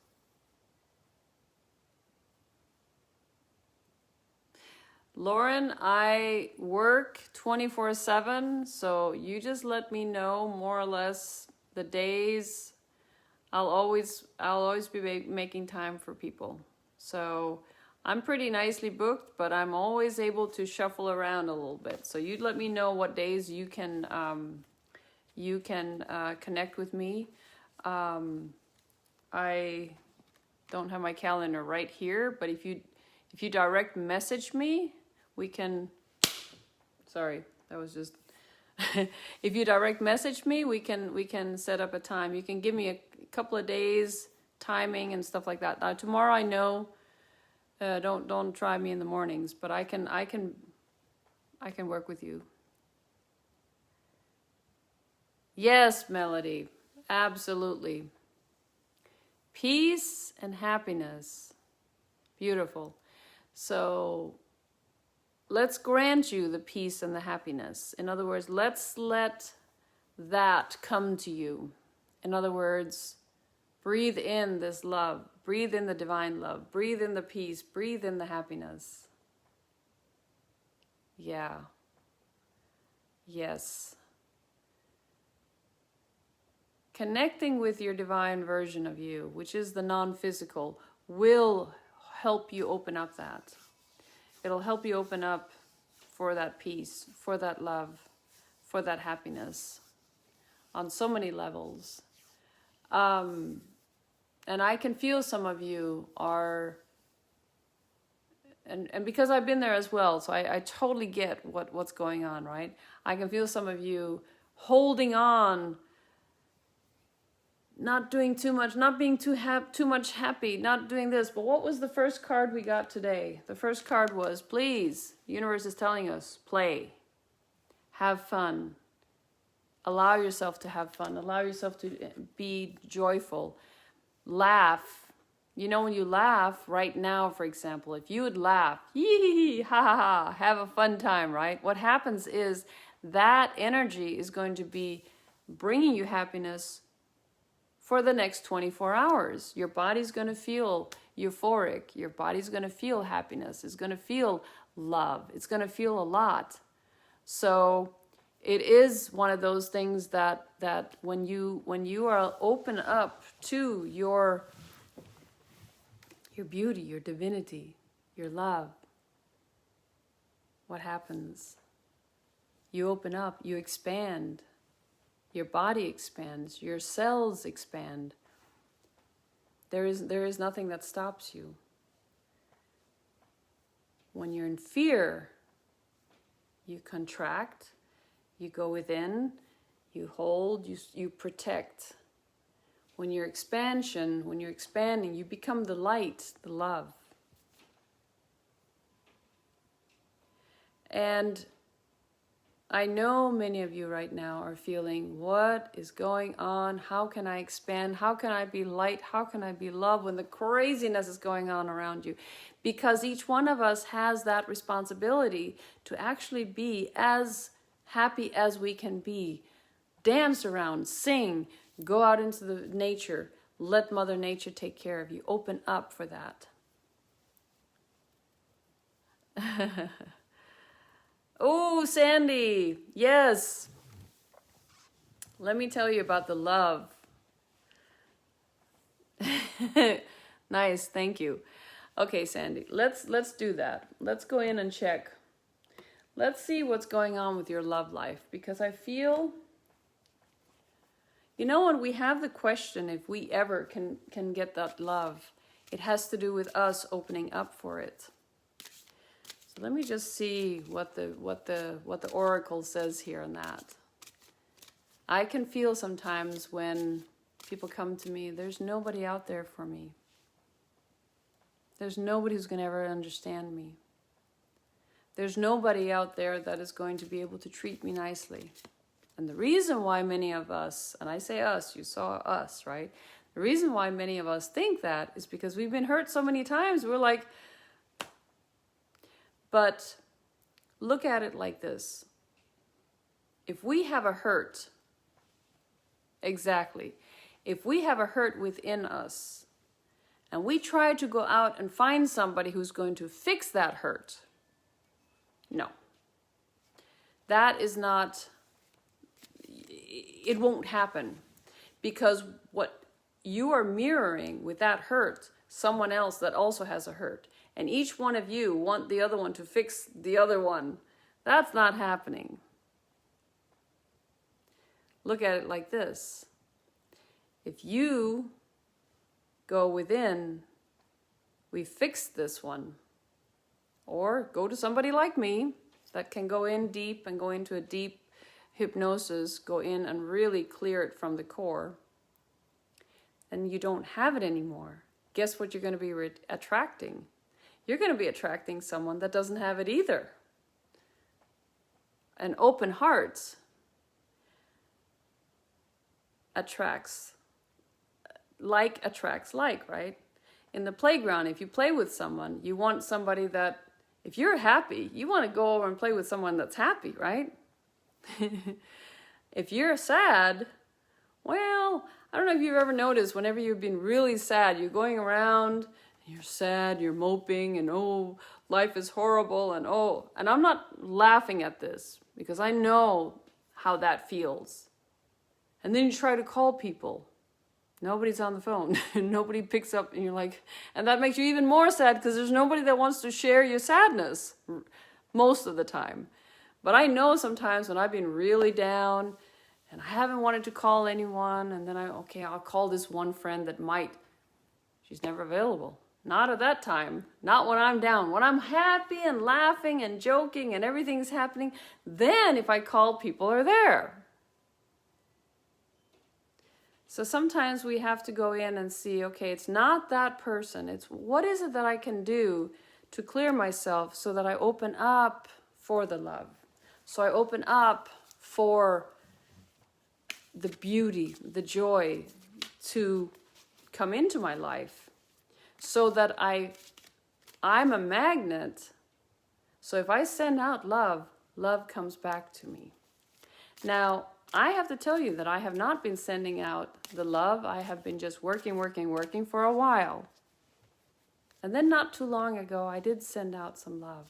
Lauren, I work 24/7, so you just let me know more or less the days. I'll always be making time for people. So I'm pretty nicely booked, but I'm always able to shuffle around a little bit. So you'd let me know what days you can connect with me. I don't have my calendar right here, but if you direct message me, we can. Sorry, that was just. If you direct message me, we can set up a time. You can give me a couple of days timing and stuff like that. Now tomorrow, I know. Don't try me in the mornings, but I can work with you. Yes, Melody, absolutely. Peace and happiness, beautiful. So let's grant you the peace and the happiness. In other words, let's let that come to you. In other words, breathe in this love. Breathe in the divine love. Breathe in the peace. Breathe in the happiness. Yeah. Yes. Connecting with your divine version of you, which is the non-physical, will help you open up that. It'll help you open up for that peace, for that love, for that happiness on so many levels. And I can feel some of you are, and because I've been there as well, so I totally get what's going on, right? I can feel some of you holding on, not doing too much, not being too much happy, not doing this. But what was the first card we got today? The first card was, please, the universe is telling us, play, have fun, allow yourself to have fun, allow yourself to be joyful. Laugh, You know, when you laugh right now, for example, if you would laugh, hee ha ha ha, have a fun time, right? What happens is that energy is going to be bringing you happiness for the next 24 hours. Your body's going to feel euphoric. Your body's going to feel happiness. It's going to feel love. It's going to feel a lot. So it is one of those things that when you are open up to your beauty, your divinity, your love, what happens? You open up, you expand. Your body expands, your cells expand. There is nothing that stops you. When you're in fear, you contract, you go within, you hold, you protect. When you're expanding, you become the light, the love. And I know many of you right now are feeling, what is going on? How can I expand? How can I be light? How can I be love when the craziness is going on around you? Because each one of us has that responsibility to actually be as happy as we can be. Dance around, sing, go out into the nature. Let Mother Nature take care of you. Open up for that. Oh, Sandy, yes. Let me tell you about the love. Nice, thank you. Okay, Sandy, let's do that. Let's go in and check. Let's see what's going on with your love life, because I feel, you know, when we have the question if we ever can get that love, it has to do with us opening up for it. Let me just see what the oracle says here on that. I can feel sometimes when people come to me, there's nobody out there for me. There's nobody who's going to ever understand me. There's nobody out there that is going to be able to treat me nicely. And the reason why many of us, and I say us, you saw us, right? The reason why many of us think that is because we've been hurt so many times. We're like, but look at it like this. If we have a hurt, exactly, if we have a hurt within us, and we try to go out and find somebody who's going to fix that hurt, no. That is not, it won't happen. Because what you are mirroring with that hurt, someone else that also has a hurt. And each one of you want the other one to fix the other one. That's not happening. Look at it like this. If you go within, we fix this one. Or go to somebody like me that can go in deep and go into a deep hypnosis, go in and really clear it from the core. And you don't have it anymore. Guess what you're going to be attracting? You're going to be attracting someone that doesn't have it either. An open heart attracts like, right? In the playground, if you play with someone, you want somebody that, if you're happy, you want to go over and play with someone that's happy, right? If you're sad, well, I don't know if you've ever noticed, whenever you've been really sad, you're going around, you're sad, you're moping, and oh, life is horrible, and I'm not laughing at this, because I know how that feels. And then you try to call people. Nobody's on the phone. Nobody picks up, and you're like, and that makes you even more sad, because there's nobody that wants to share your sadness most of the time. But I know sometimes when I've been really down, and I haven't wanted to call anyone, and then I'll call this one friend that might. She's never available. Not at that time. Not when I'm down. When I'm happy and laughing and joking and everything's happening, then if I call, people are there. So sometimes we have to go in and see, okay, it's not that person. It's what is it that I can do to clear myself so that I open up for the love. So I open up for the beauty, the joy to come into my life. so that I'm a magnet. So if I send out love, love comes back to me. Now, I have to tell you that I have not been sending out the love. I have been just working for a while. And then not too long ago, I did send out some love.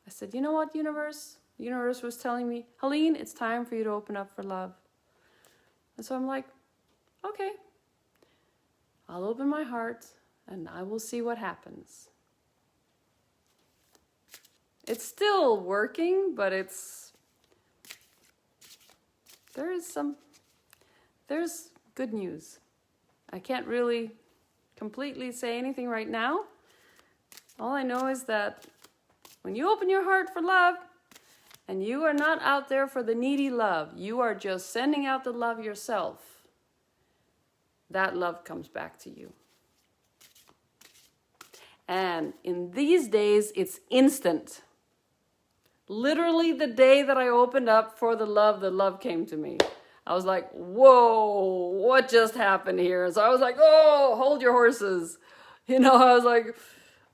I said, you know what, universe? The universe was telling me, Helene, it's time for you to open up for love. And so I'm like, okay, I'll open my heart and I will see what happens. It's still working, but there's good news. I can't really completely say anything right now. All I know is that when you open your heart for love, and you are not out there for the needy love, you are just sending out the love yourself, that love comes back to you. And in these days, it's instant. Literally the day that I opened up for the love came to me. I was like, whoa, what just happened here? So I was like, oh, hold your horses. I was like,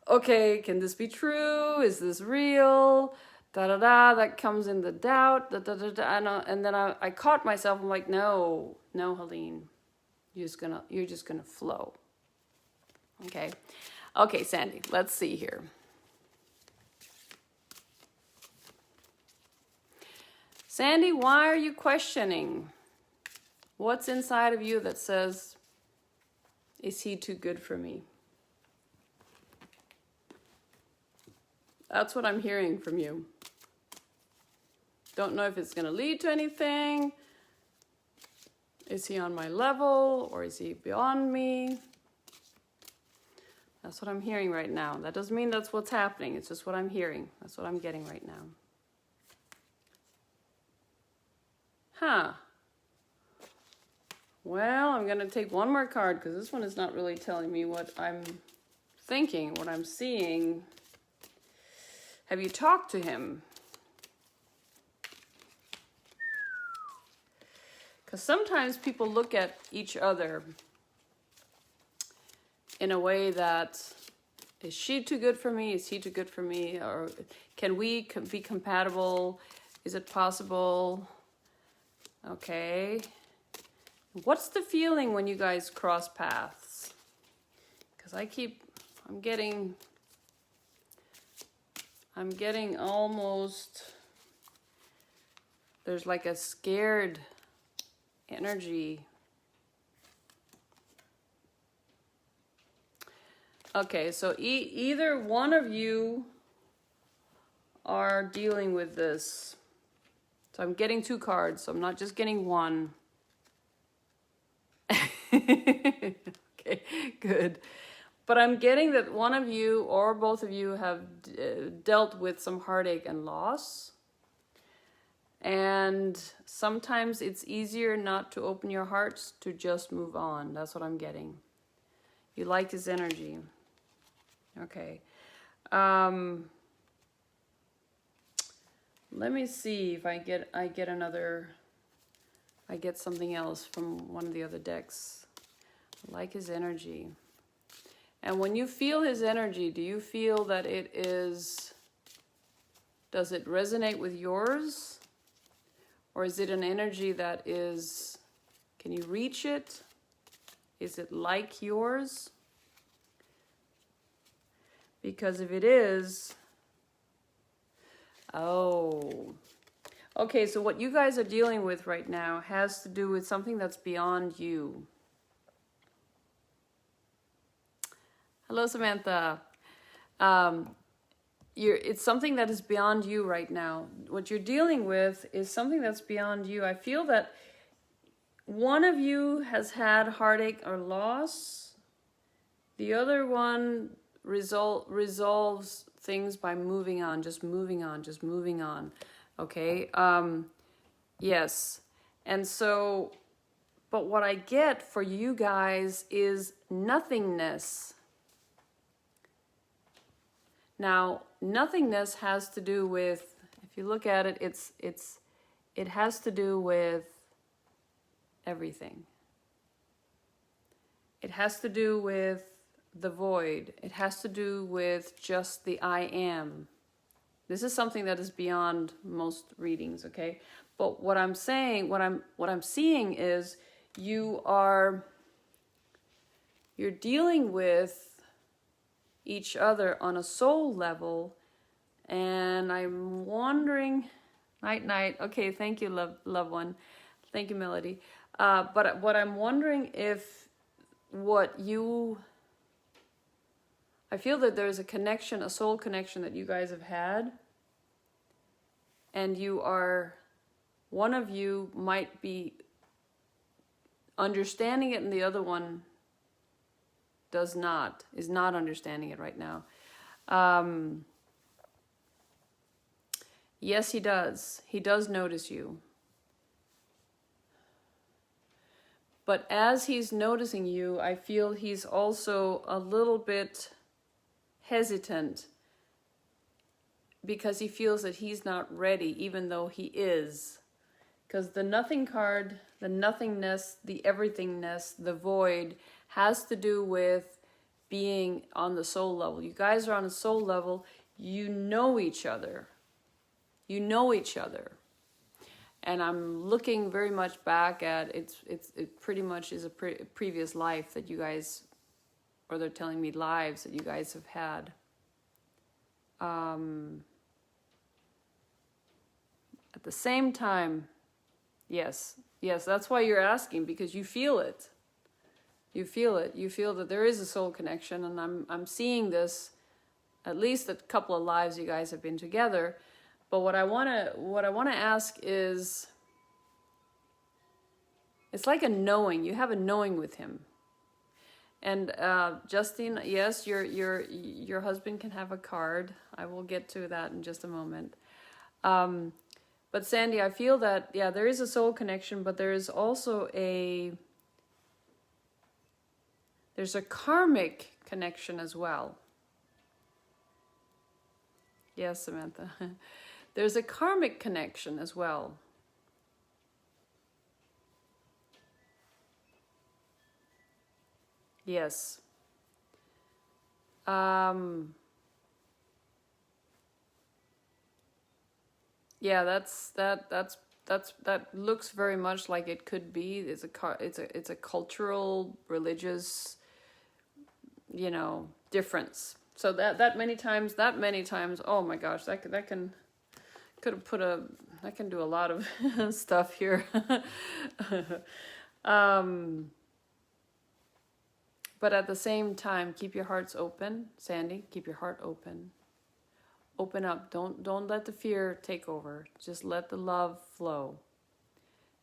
okay, can this be true? Is this real? Da-da-da, that comes in the doubt. Da-da-da-da. And then I caught myself. I'm like, no, Helene. You're just gonna flow. Okay, Sandy, let's see here. Sandy, why are you questioning? What's inside of you that says, is he too good for me? That's what I'm hearing from you. Don't know if it's going to lead to anything. Is he on my level or is he beyond me? That's what I'm hearing right now. That doesn't mean that's what's happening. It's just what I'm hearing. That's what I'm getting right now. Well, I'm going to take one more card because this one is not really telling me what I'm thinking, what I'm seeing. Have you talked to him? Because sometimes people look at each other in a way that, is she too good for me? Is he too good for me? Or can we be compatible? Is it possible? Okay. What's the feeling when you guys cross paths? Because I'm getting almost, there's like a scared energy. Okay, so either one of you are dealing with this. So I'm getting 2 cards, so I'm not just getting one. Okay, good. But I'm getting that one of you or both of you have dealt with some heartache and loss. And sometimes it's easier not to open your hearts, to just move on. That's what I'm getting. You like his energy. Okay. Let me see if I get something else from one of the other decks. I like his energy. And when you feel his energy, do you feel that does it resonate with yours? Or is it an energy that can you reach it? Is it like yours? Because if it is, okay, so what you guys are dealing with right now has to do with something that's beyond you. Hello, Samantha. It's something that is beyond you right now. What you're dealing with is something that's beyond you. I feel that one of you has had heartache or loss. The other one resolves things by moving on, just moving on. Okay? Yes. And so, but what I get for you guys is nothingness. Now, nothingness has to do with, if you look at it, it has to do with everything. It has to do with the void. It has to do with just the I am. This is something that is beyond most readings, okay? But what I'm saying, what I'm seeing is you're dealing with each other on a soul level, and I'm wondering, night, okay, thank you, love one, thank you, Melody. But what I'm wondering if I feel that there's a connection, a soul connection that you guys have had, and one of you might be understanding it and the other one is not understanding it right now. Yes, he does. He does notice you. But as he's noticing you, I feel he's also a little bit hesitant because he feels that he's not ready, even though he is. Because the nothing card, the nothingness, the everythingness, the void, has to do with being on the soul level. You guys are on a soul level. You know each other. You know each other. And I'm looking very much back at it pretty much is a previous life that you guys, or they're telling me lives that you guys have had. At the same time, yes, that's why you're asking, because you feel it. You feel it. You feel that there is a soul connection, and I'm seeing this at least a couple of lives you guys have been together. But what I want to ask is, it's like a knowing. You have a knowing with him. And Justine, yes, your husband can have a card. I will get to that in just a moment. But Sandy, I feel that, yeah, there is a soul connection, but there is also there's a karmic connection as well. Yes, Samantha. There's a karmic connection as well. Yes. Yeah, that looks very much like it could be. It's a cultural, religious, difference. So that many times, oh my gosh, that can do a lot of stuff here. But at the same time, keep your hearts open, Sandy. Keep your heart open. Open up. Don't let the fear take over. Just let the love flow.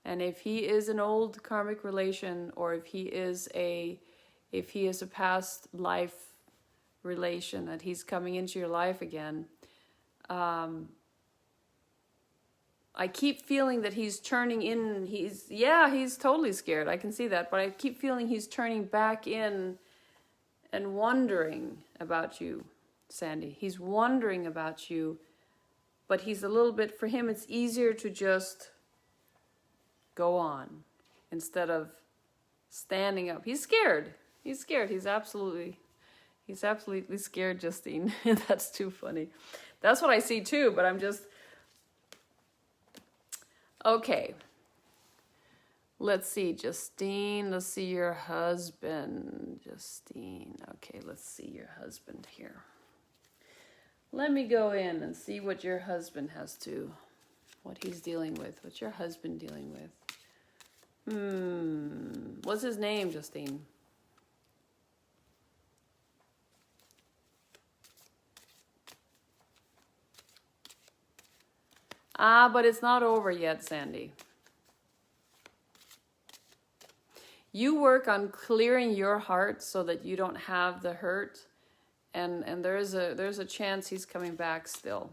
And if he is an old karmic relation, or if he is a past life relation that he's coming into your life again, I keep feeling that he's turning in. He's totally scared. I can see that. But I keep feeling he's turning back in and wondering about you, Sandy. He's wondering about you. But he's a little bit, for him, it's easier to just go on instead of standing up. He's scared. He's scared. He's absolutely scared, Justine. That's too funny. That's what I see too, but I'm just... Okay, let's see, Justine, let's see your husband, Justine. Okay, let's see your husband here. Let me go in and see what your husband what he's dealing with, what's your husband dealing with. What's his name, Justine? But it's not over yet, Sandy. You work on clearing your heart so that you don't have the hurt, and there's a chance he's coming back still.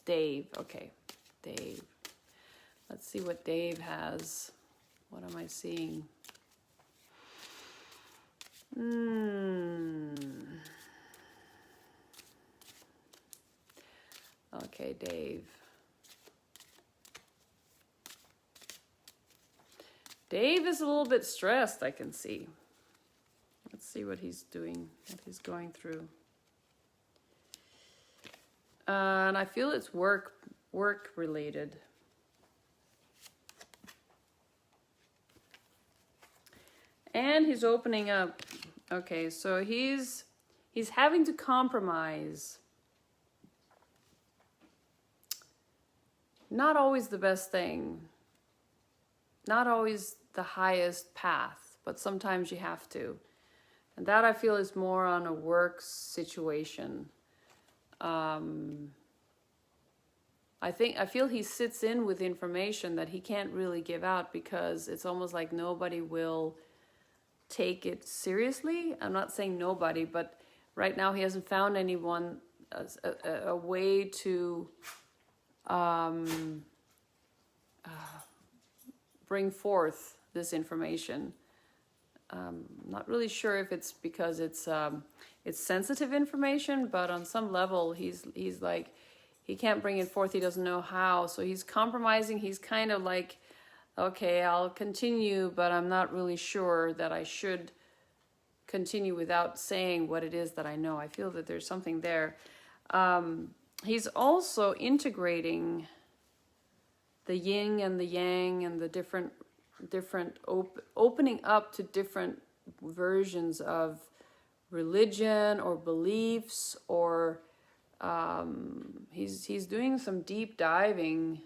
Dave, okay, Dave. Let's see what Dave has. What am I seeing? Okay, Dave. Dave is a little bit stressed, I can see. Let's see what he's doing, what he's going through. And I feel it's work related. And he's opening up. Okay, so he's having to compromise. Not always the best thing. Not always the highest path, but sometimes you have to. And that I feel is more on a work situation. I feel he sits in with information that he can't really give out because it's almost like nobody will take it seriously. I'm not saying nobody, but right now he hasn't found anyone a way to bring forth this information. Not really sure if it's because it's sensitive information, but on some level he's like, he can't bring it forth, he doesn't know how, so he's compromising. He's kind of like, okay, I'll continue, but I'm not really sure that I should continue without saying what it is that I know. I feel that there's something there. He's also integrating the yin and the yang and the different opening up to different versions of religion or beliefs, or he's doing some deep diving.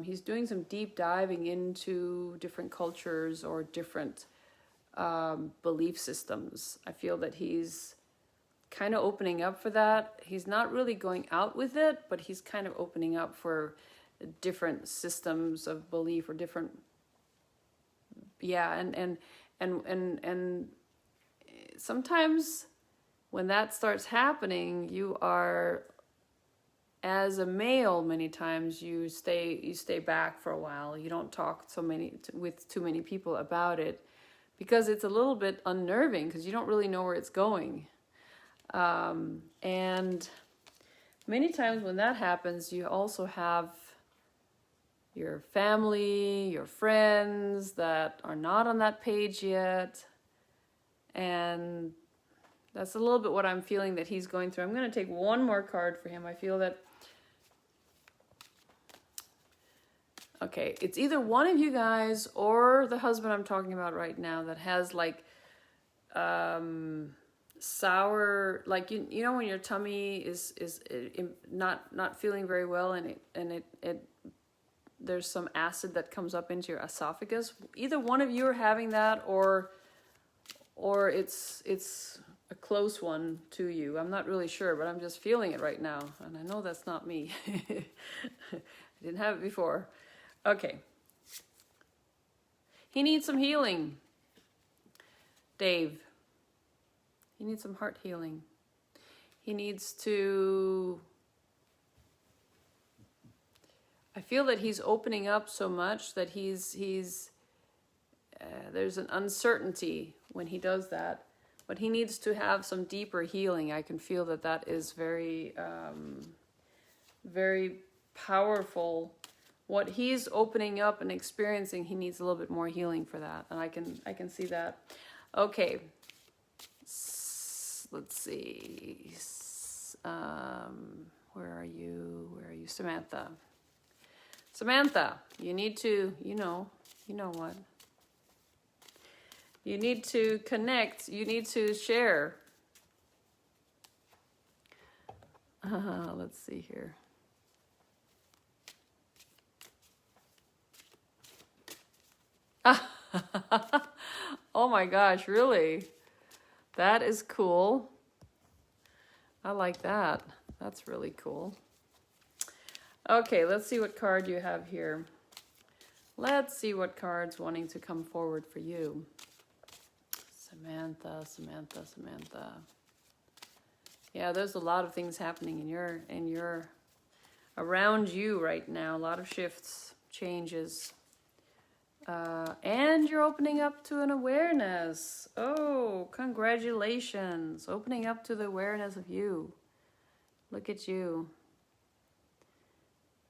He's doing some deep diving into different cultures or different belief systems. I feel that he's kind of opening up for that. He's not really going out with it, but he's kind of opening up for different systems of belief or different, and sometimes when that starts happening, you are, as a male, many times you stay back for a while. You don't talk with too many people about it because it's a little bit unnerving because you don't really know where it's going. And many times when that happens, you also have your family, your friends that are not on that page yet. And that's a little bit what I'm feeling that he's going through. I'm going to take one more card for him. I feel that, okay, it's either one of you guys or the husband I'm talking about right now that has like sour, like you know when your tummy is not feeling very well, and it there's some acid that comes up into your esophagus. Either one of you are having that, or it's a close one to you. I'm not really sure, but I'm just feeling it right now, and I know that's not me. I didn't have it before. Okay. He needs some healing. Dave. He needs some heart healing. He needs to... I feel that he's opening up so much that he's there's an uncertainty when he does that. But he needs to have some deeper healing. I can feel that is very, very powerful. What he's opening up and experiencing, he needs a little bit more healing for that. And I can see that. Okay. Let's see. Where are you? Where are you? Samantha. Samantha, you need to, you know what? You need to connect. You need to share. Let's see here. Oh my gosh, really? That is cool. I like that. That's really cool. Okay, let's see what card you have here. Let's see what card's wanting to come forward for you. Samantha. Yeah, there's a lot of things happening in your around you right now. A lot of shifts, changes. And you're opening up to an awareness. Oh, congratulations. Opening up to the awareness of you. Look at you.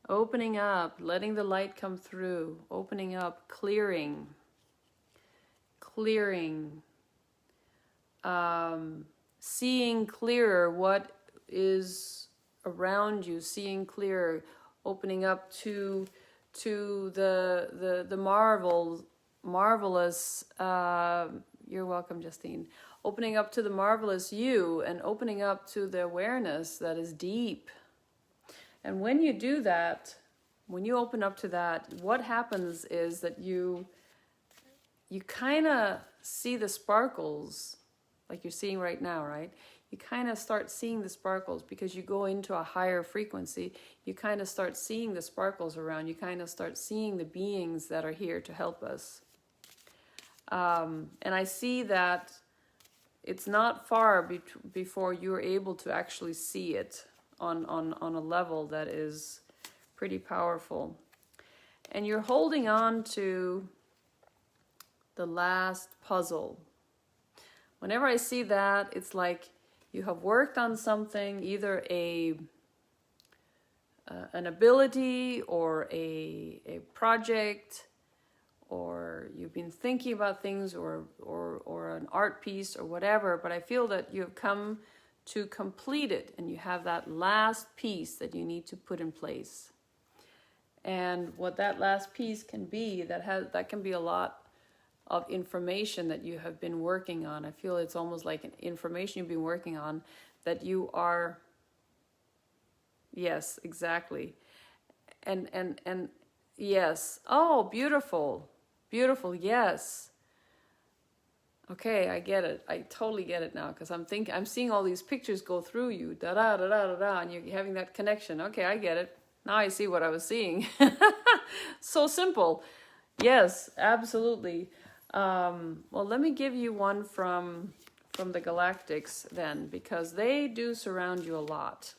Opening up, letting the light come through. Opening up, clearing. seeing clearer what is around you, seeing clearer, opening up to the marvelous. You're welcome, Justine. Opening up to the marvelous you, and opening up to the awareness that is deep. And when you do that, when you open up to that, what happens is that you kind of see the sparkles, like you're seeing right now, right? You kind of start seeing the sparkles because you go into a higher frequency. You kind of start seeing the sparkles around. You kind of start seeing the beings that are here to help us. And I see that it's not far before you're able to actually see it on a level that is pretty powerful. And you're holding on to the last puzzle. Whenever I see that, it's like you have worked on something, either an ability or a project, or you've been thinking about things, or an art piece or whatever, but I feel that you have come to complete it, and you have that last piece that you need to put in place. And what that last piece can be, that can be a lot of information that you have been working on. I feel it's almost like an information you've been working on that you are, yes, exactly. And yes. Oh, beautiful. Beautiful, yes. Okay, I get it. I totally get it now, because I'm seeing all these pictures go through you, da da da da da da, and you're having that connection. Okay, I get it. Now I see what I was seeing. So simple. Yes, absolutely. Well, let me give you one from the Galactics then, because they do surround you a lot.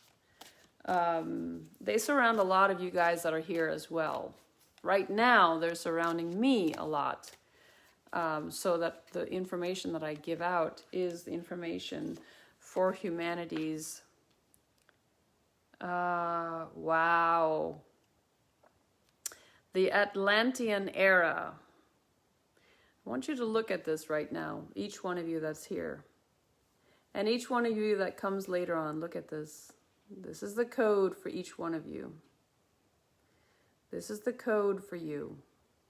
They surround a lot of you guys that are here as well. Right now, they're surrounding me a lot. So that the information that I give out is the information for humanity's. Wow. The Atlantean era. I want you to look at this right now, each one of you that's here. And each one of you that comes later on, look at this. This is the code for each one of you. This is the code for you.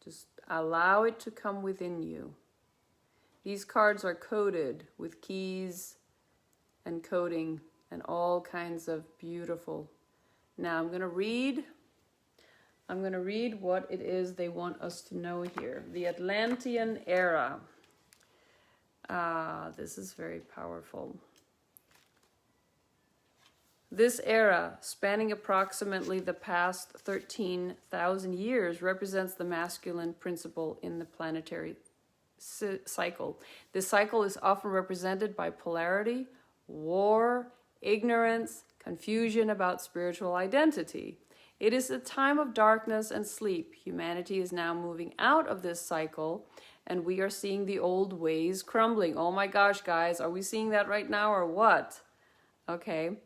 Just allow it to come within you. These cards are coded with keys and coding and all kinds of beautiful. Now I'm going to read what it is they want us to know here. The Atlantean era. This is very powerful. This era, spanning approximately the past 13,000 years, represents the masculine principle in the planetary cycle. This cycle is often represented by polarity, war, ignorance, confusion about spiritual identity. It is a time of darkness and sleep. Humanity is now moving out of this cycle, and we are seeing the old ways crumbling. Oh my gosh, guys, are we seeing that right now or what? Okay.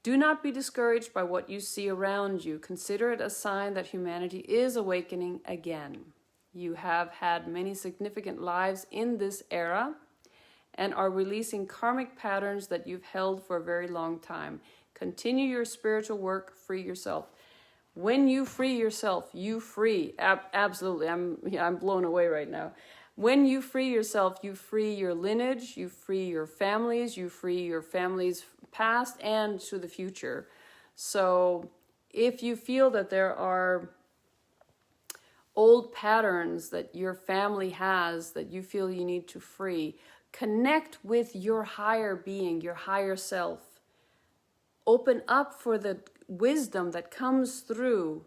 Do not be discouraged by what you see around you. Consider it a sign that humanity is awakening again. You have had many significant lives in this era and are releasing karmic patterns that you've held for a very long time. Continue your spiritual work, free yourself. When you free yourself, you free. Absolutely, I'm blown away right now. When you free yourself, you free your lineage, you free your families, you free your family's past and to the future. So if you feel that there are old patterns that your family has that you feel you need to free, connect with your higher being, your higher self. Open up for the wisdom that comes through,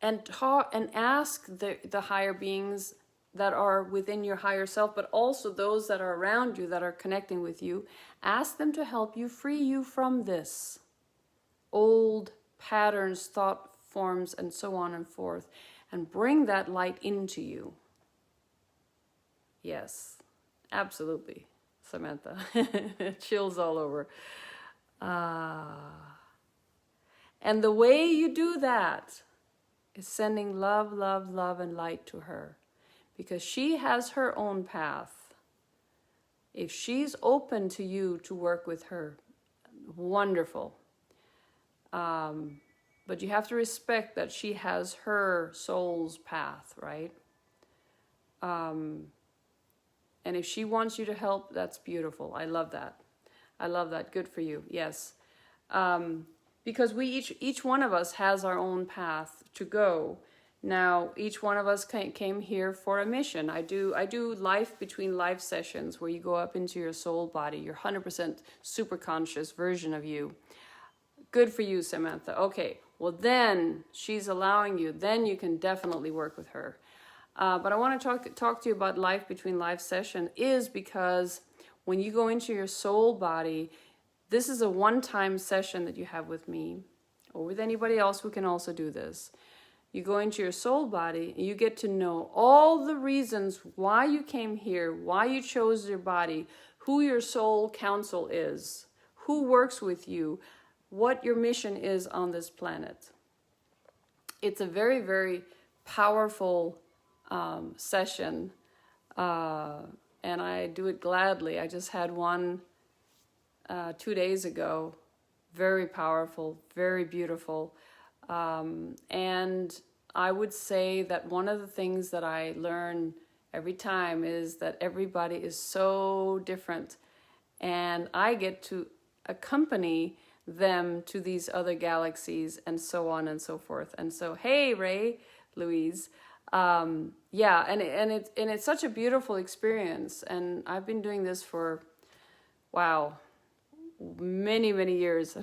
and talk and ask the higher beings that are within your higher self, but also those that are around you that are connecting with you. Ask them to help you, free you from this old patterns, thought forms, and so on and forth, and bring that light into you. Yes, absolutely, Samantha. Chills all over. And the way you do that is sending love, love, love, and light to her, because she has her own path. If she's open to you to work with her, wonderful. But you have to respect that she has her soul's path, right? And if she wants you to help, that's beautiful. I love that. I love that. Good for you. Yes. Because we each one of us has our own path to go. Now, each one of us came here for a mission. I do life between life sessions where you go up into your soul body, your 100% super conscious version of you. Good for you, Samantha. Okay, well then she's allowing you. Then you can definitely work with her. But I want to talk to you about life between life session is because when you go into your soul body, this is a one-time session that you have with me or with anybody else who can also do this. You go into your soul body and you get to know all the reasons why you came here, why you chose your body, who your soul council is, who works with you, what your mission is on this planet. It's a very, very powerful session, and I do it gladly. I just had one 2 days ago. Very powerful, very beautiful. And I would say that one of the things that I learn every time is that everybody is so different, and I get to accompany them to these other galaxies and so on and so forth. And so, hey, Ray, Louise, yeah, and it's such a beautiful experience. And I've been doing this for, wow, many, many years.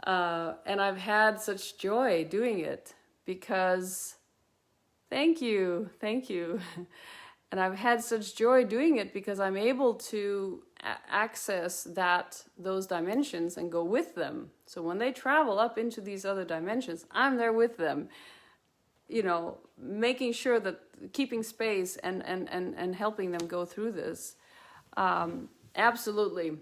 And I've had such joy doing it because, thank you. And I've had such joy doing it because I'm able to access those dimensions and go with them. So when they travel up into these other dimensions, I'm there with them, making sure that keeping space and helping them go through this. Absolutely.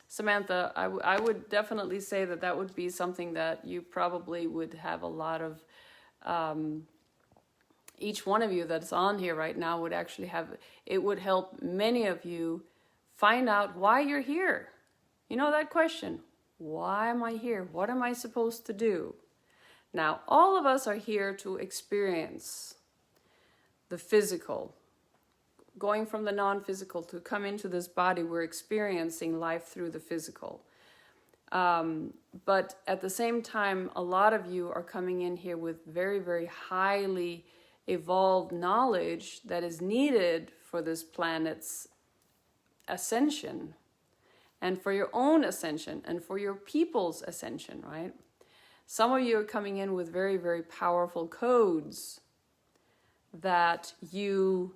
Samantha, I would definitely say that would be something that you probably would have a lot of, each one of you that's on here right now would actually have, it would help many of you find out why you're here. You know that question, why am I here? What am I supposed to do? Now, all of us are here to experience the physical. Going from the non-physical to come into this body, we're experiencing life through the physical. But at the same time, a lot of you are coming in here with very, very highly evolved knowledge that is needed for this planet's ascension and for your own ascension and for your people's ascension, right? Some of you are coming in with very, very powerful codes that you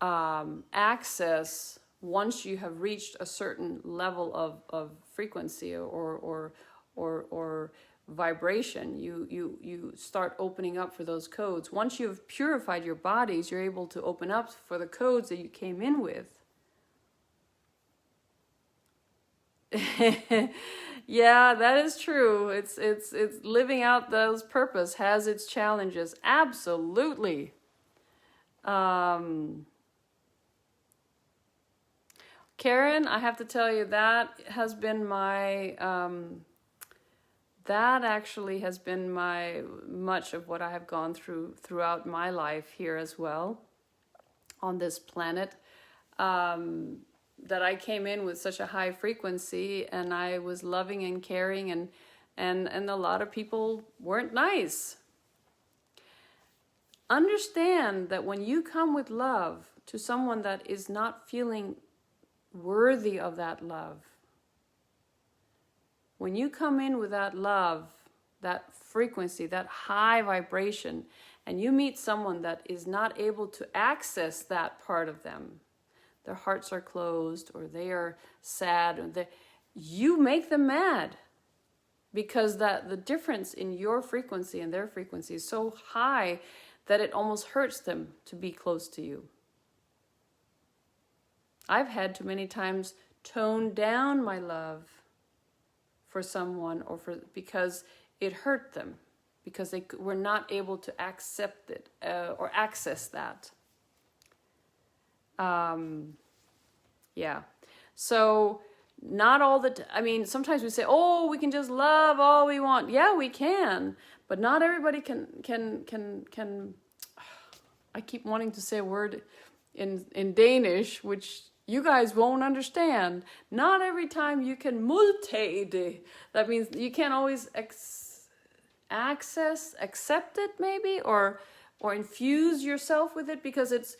access once you have reached a certain level of frequency or vibration. You start opening up for those codes. Once you've purified your bodies, you're able to open up for the codes that you came in with. Yeah, that is true. It's living out those purpose has its challenges. Absolutely. Karen, I have to tell you, that has been my, that actually has been much of what I have gone throughout my life here as well, on this planet, that I came in with such a high frequency, and I was loving and caring, and a lot of people weren't nice. Understand that when you come with love to someone that is not feeling worthy of that love, when you come in with that love, that frequency, that high vibration, and you meet someone that is not able to access that part of them, their hearts are closed or they are sad, or you make them mad, because the difference in your frequency and their frequency is so high that it almost hurts them to be close to you. I've had too many times tone down my love for someone because it hurt them, because they were not able to accept it or access that. Yeah. So not all the I mean, sometimes we say, "Oh, we can just love all we want." Yeah, we can, but not everybody can. I keep wanting to say a word in Danish, which you guys won't understand. Not every time you can multade. That means you can't always accept it, maybe, or infuse yourself with it, because it's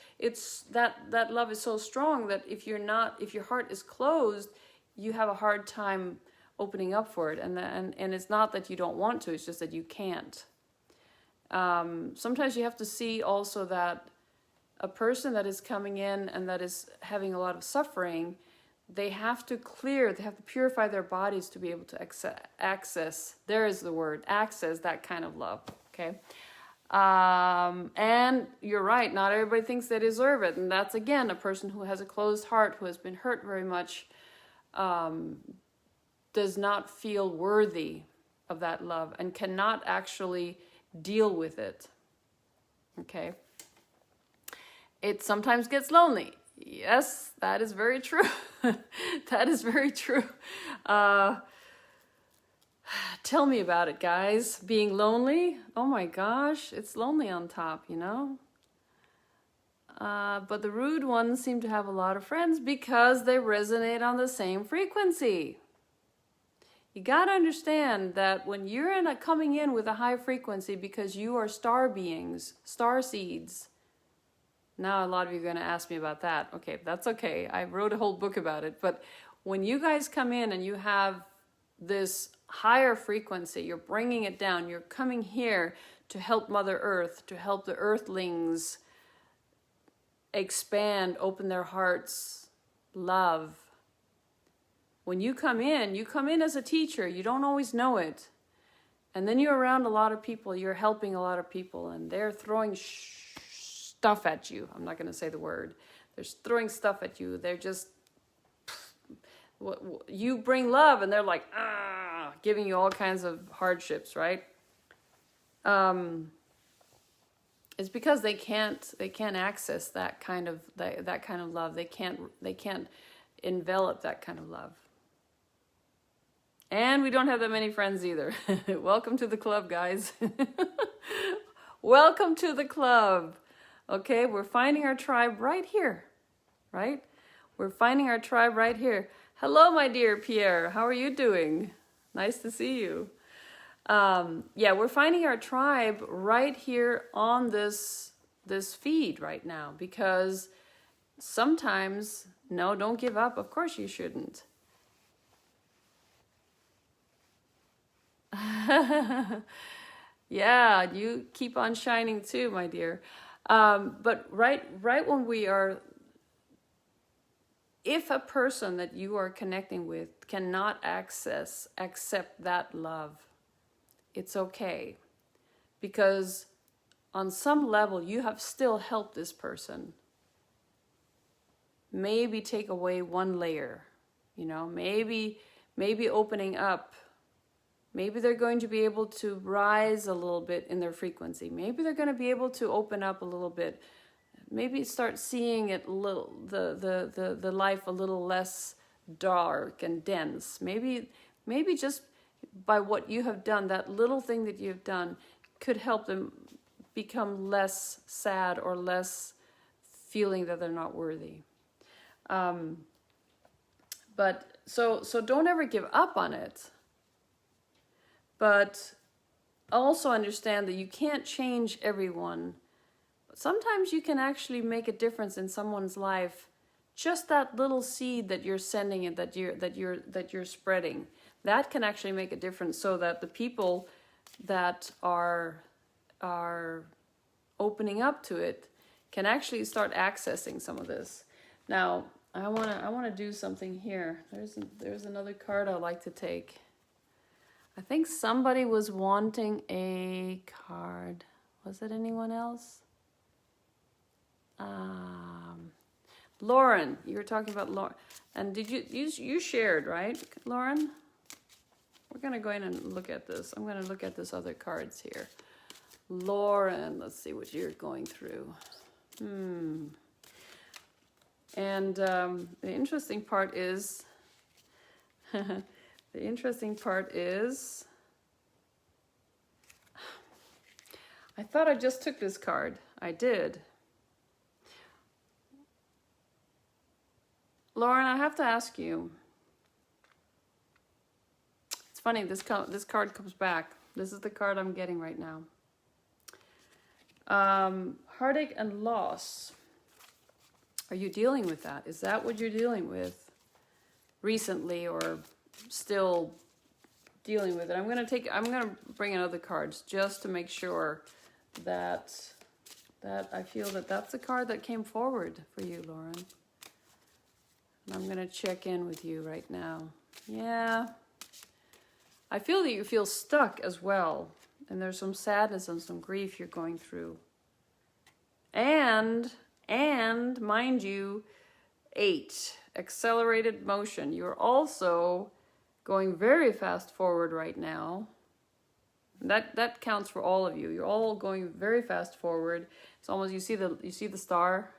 that love is so strong that if your heart is closed, you have a hard time opening up for it, and it's not that you don't want to, it's just that you can't. Sometimes you have to see also that a person that is coming in and that is having a lot of suffering, they have to purify their bodies to be able to access, there is the word, access that kind of love, okay? And you're right, not everybody thinks they deserve it. And that's, again, a person who has a closed heart, who has been hurt very much, does not feel worthy of that love and cannot actually deal with it. Okay? It sometimes gets lonely. Yes, that is very true. That is very true. Tell me about it, guys. Being lonely? Oh my gosh, it's lonely on top, you know? But the rude ones seem to have a lot of friends because they resonate on the same frequency. You gotta understand that when you're coming in with a high frequency, because you are star beings, star seeds. Now a lot of you are gonna ask me about that. Okay, that's okay. I wrote a whole book about it. But when you guys come in and you have this higher frequency, you're bringing it down, you're coming here to help Mother Earth, to help the earthlings expand, open their hearts, love. When you come in as a teacher, you don't always know it. And then you're around a lot of people, you're helping a lot of people, and they're throwing stuff at you. I'm not going to say the word. They're throwing stuff at you. They're just, you bring love, and they're like, giving you all kinds of hardships, right? It's because they can't access that kind of love. They can't envelop that kind of love. And we don't have that many friends either. Welcome to the club, guys. Welcome to the club. Okay, we're finding our tribe right here, right? We're finding our tribe right here. Hello, my dear Pierre. How are you doing? Nice to see you. Yeah, we're finding our tribe right here on this feed right now, because sometimes, no, don't give up. Of course you shouldn't. Yeah, you keep on shining too, my dear. But right when we are, if a person that you are connecting with cannot accept that love, it's okay. Because on some level, you have still helped this person. Maybe take away one layer, you know, maybe opening up. Maybe they're going to be able to rise a little bit in their frequency. Maybe they're going to be able to open up a little bit. Maybe start seeing it the life a little less dark and dense. Maybe just by what you have done, that little thing that you've done, could help them become less sad or less feeling that they're not worthy. But so don't ever give up on it. But also understand that you can't change everyone. But sometimes you can actually make a difference in someone's life. Just that little seed that you're sending and that you're spreading, that can actually make a difference, so that the people that are opening up to it can actually start accessing some of this. Now, I wanna do something here. There's another card I'd like to take. I think somebody was wanting a card. Was it anyone else? Lauren, you were talking about Lauren. And did you shared, right, Lauren? We're going to go in and look at this. I'm going to look at this other cards here. Lauren, let's see what you're going through. And the interesting part is, the interesting part is, I thought I just took this card. I did. Lauren, I have to ask you. It's funny, this card comes back. This is the card I'm getting right now. Heartache and loss. Are you dealing with that? Is that what you're dealing with recently or still dealing with it? I'm gonna bring in other cards just to make sure that I feel that that's the card that came forward for you, Lauren. And I'm gonna check in with you right now. Yeah. I feel that you feel stuck as well. And there's some sadness and some grief you're going through. And mind you, 8, accelerated motion. You're also going very fast forward right now. That counts for all of you. You're all going very fast forward. It's almost, you see the star?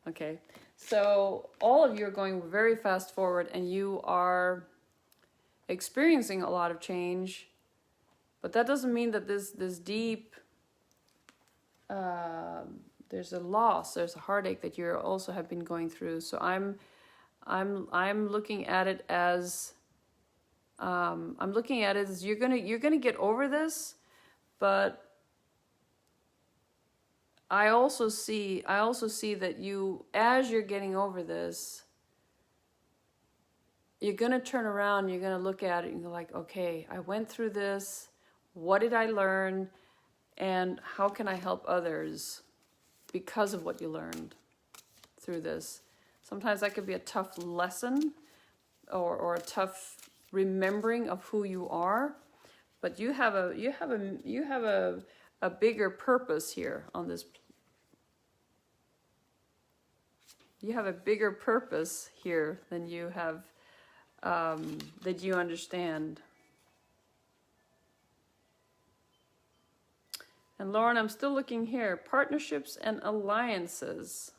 Okay. So all of you are going very fast forward and you are experiencing a lot of change, but that doesn't mean that this deep there's a loss, there's a heartache that you also have been going through. So I'm looking at it as you're gonna get over this, but I also see that you, as you're getting over this, you're gonna turn around, you're gonna look at it and you're like, okay, I went through this, what did I learn, and how can I help others because of what you learned through this? Sometimes that could be a tough lesson or a tough remembering of who you are, but you have a bigger purpose here on this. You have a bigger purpose here than you have, that you understand. And Lauren, I'm still looking here. Partnerships and alliances.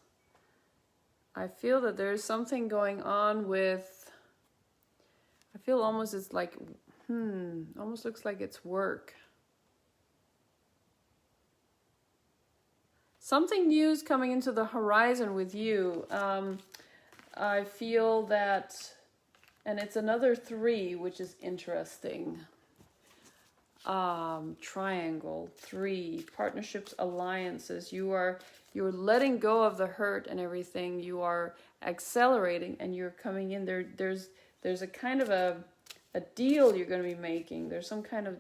I feel that there's something going on with, I feel almost it's like, almost looks like it's work. Something new is coming into the horizon with you. I feel that, and it's another 3, which is interesting. Triangle, 3, partnerships, alliances. You're letting go of the hurt and everything. You are accelerating and you're coming in there. There's a kind of a deal you're going to be making. There's some kind of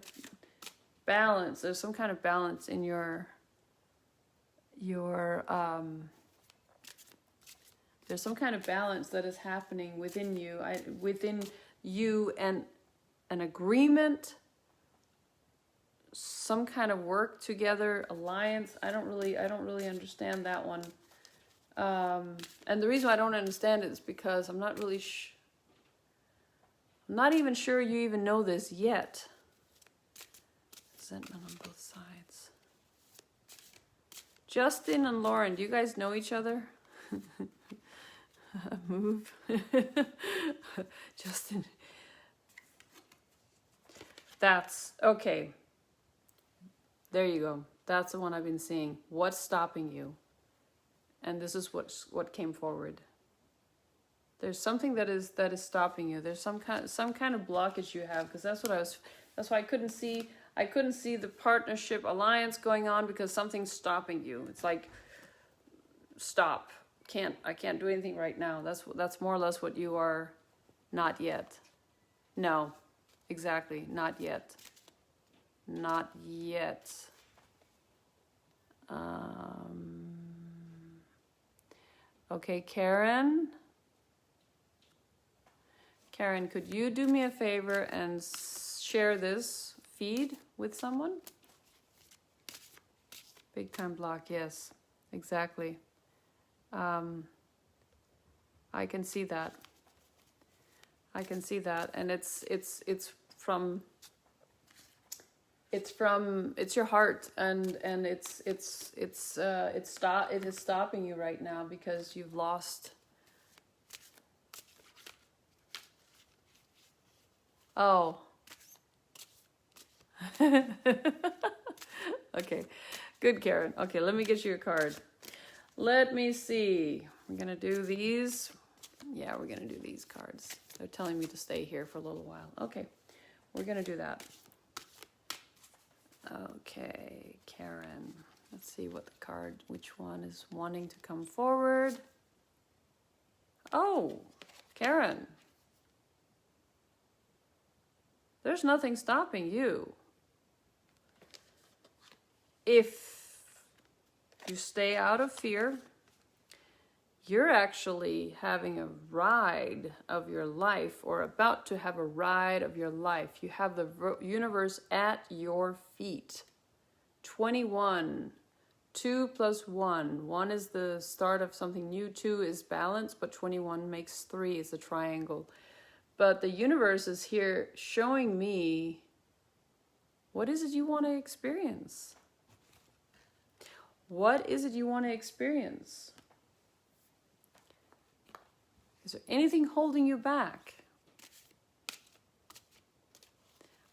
balance. There's some kind of balance in your there's some kind of balance that is happening within you, and an agreement, some kind of work together, alliance. I don't really understand that one. And the reason I don't understand it is because I'm not really I'm not even sure you even know this yet. Resentment on both sides. Justin and Lauren, do you guys know each other? Move. Justin. That's okay. There you go. That's the one I've been seeing. What's stopping you? And this is what came forward. There's something that is stopping you. There's some kind of blockage you have, because that's why I couldn't see the partnership alliance going on, because something's stopping you. It's like, stop. I can't do anything right now. That's more or less what you are. Not yet. No. Exactly. Not yet. Not yet. Okay, Karen. Karen, could you do me a favor and share this feed with someone? Big time block, yes, exactly. I can see that. And it's it's your heart, and it is stopping you right now because you've lost. Oh. Okay, good, Karen. Okay, let me get you a card. Let me see. We're gonna do these. Yeah, we're gonna do these cards. They're telling me to stay here for a little while. Okay, we're gonna do that. Okay, Karen. Let's see what the card, which one is wanting to come forward. Oh, Karen. There's nothing stopping you. If you stay out of fear, you're actually having a ride of your life, or about to have a ride of your life. You have the universe at your feet. 21. 2 plus 1. 1 is the start of something new. 2 is balance, but 21 makes 3. It's a triangle. But the universe is here showing me, what is it you want to experience? What is it you want to experience? Is there anything holding you back?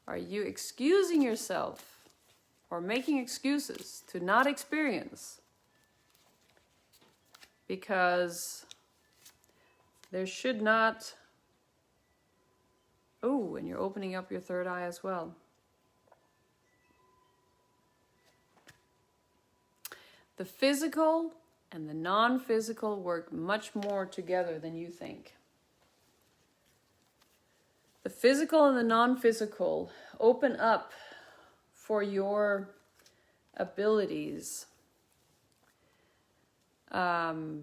Are you excusing yourself or making excuses to not experience? Because there should not... Oh, and you're opening up your third eye as well. The physical and the non-physical work much more together than you think. The physical and the non-physical open up for your abilities to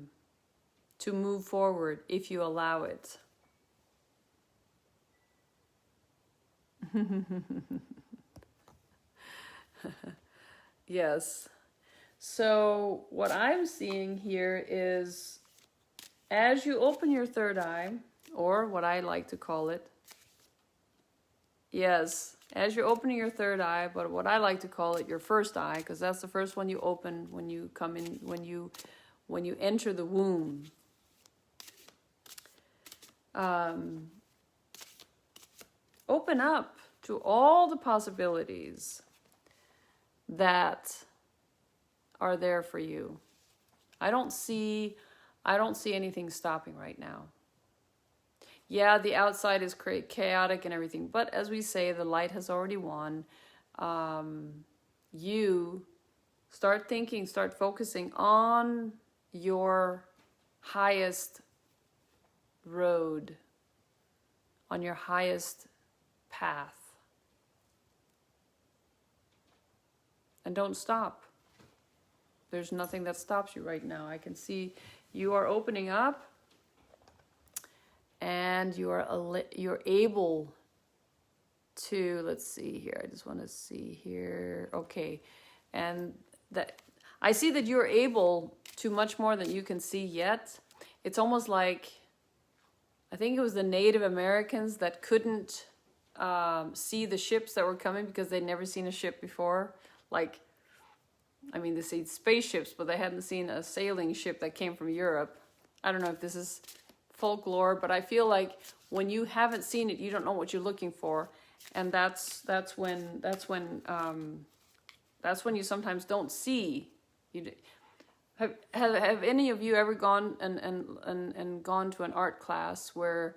move forward if you allow it. Yes. So what I'm seeing here is, as you open your third eye, or what I like to call it, yes, as you're opening your third eye, but what I like to call it your first eye, because that's the first one you open when you come in, when you enter the womb. Open up to all the possibilities that are there for you. I don't see anything stopping right now. Yeah, the outside is chaotic and everything, but as we say, the light has already won. You start thinking, start focusing on your highest road, on your highest path. And don't stop. There's nothing that stops you right now. I can see you are opening up, and you're able to, let's see here. I just want to see here. Okay. And that I see that you're able to much more than you can see yet. It's almost like, I think it was the Native Americans that couldn't see the ships that were coming because they'd never seen a ship before. Like, I mean, they see spaceships, but they hadn't seen a sailing ship that came from Europe. I don't know if this is folklore, but I feel like when you haven't seen it, you don't know what you're looking for, and that's when you sometimes don't see. Have any of you ever gone and gone to an art class where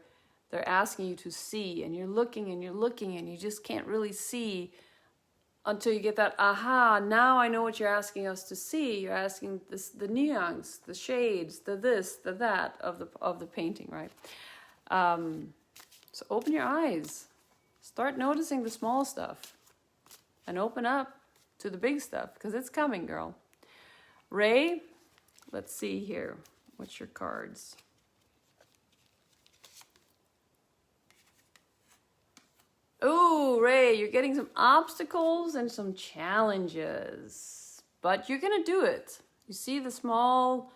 they're asking you to see, and you're looking and you're looking and you just can't really see until you get that aha, now I know what you're asking us to see. You're asking this, the nuance, the shades, the this, the that of the painting, right? So open your eyes. Start noticing the small stuff and open up to the big stuff, because it's coming, girl. Ray, let's see here. What's your cards? Oh, Ray, you're getting some obstacles and some challenges, but you're gonna do it. You see the small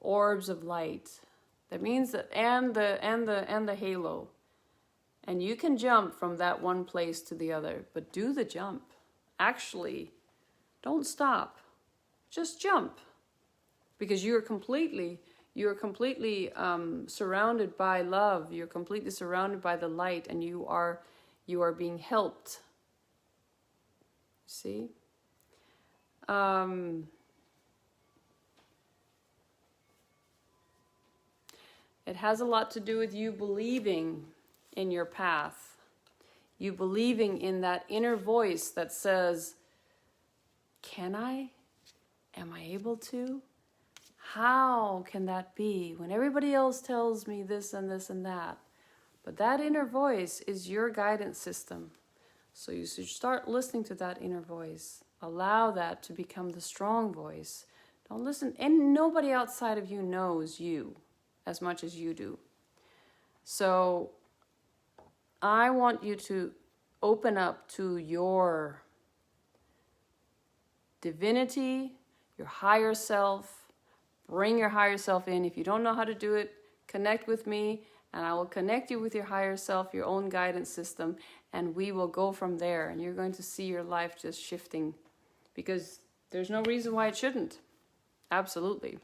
orbs of light. That means that, and the halo, and you can jump from that one place to the other. But do the jump. actually, don't stop. Just jump. Because you're completely surrounded by love. You're completely surrounded by the light, and you are being helped. See? It has a lot to do with you believing in your path. You believing in that inner voice that says, can I? Am I able to? How can that be when everybody else tells me this and this and that? But that inner voice is your guidance system. So you should start listening to that inner voice. Allow that to become the strong voice. Don't listen. And nobody outside of you knows you as much as you do. So I want you to open up to your divinity, your higher self. Bring your higher self in. If you don't know how to do it, connect with me, and I will connect you with your higher self, your own guidance system, and we will go from there. And you're going to see your life just shifting, because there's no reason why it shouldn't. Absolutely.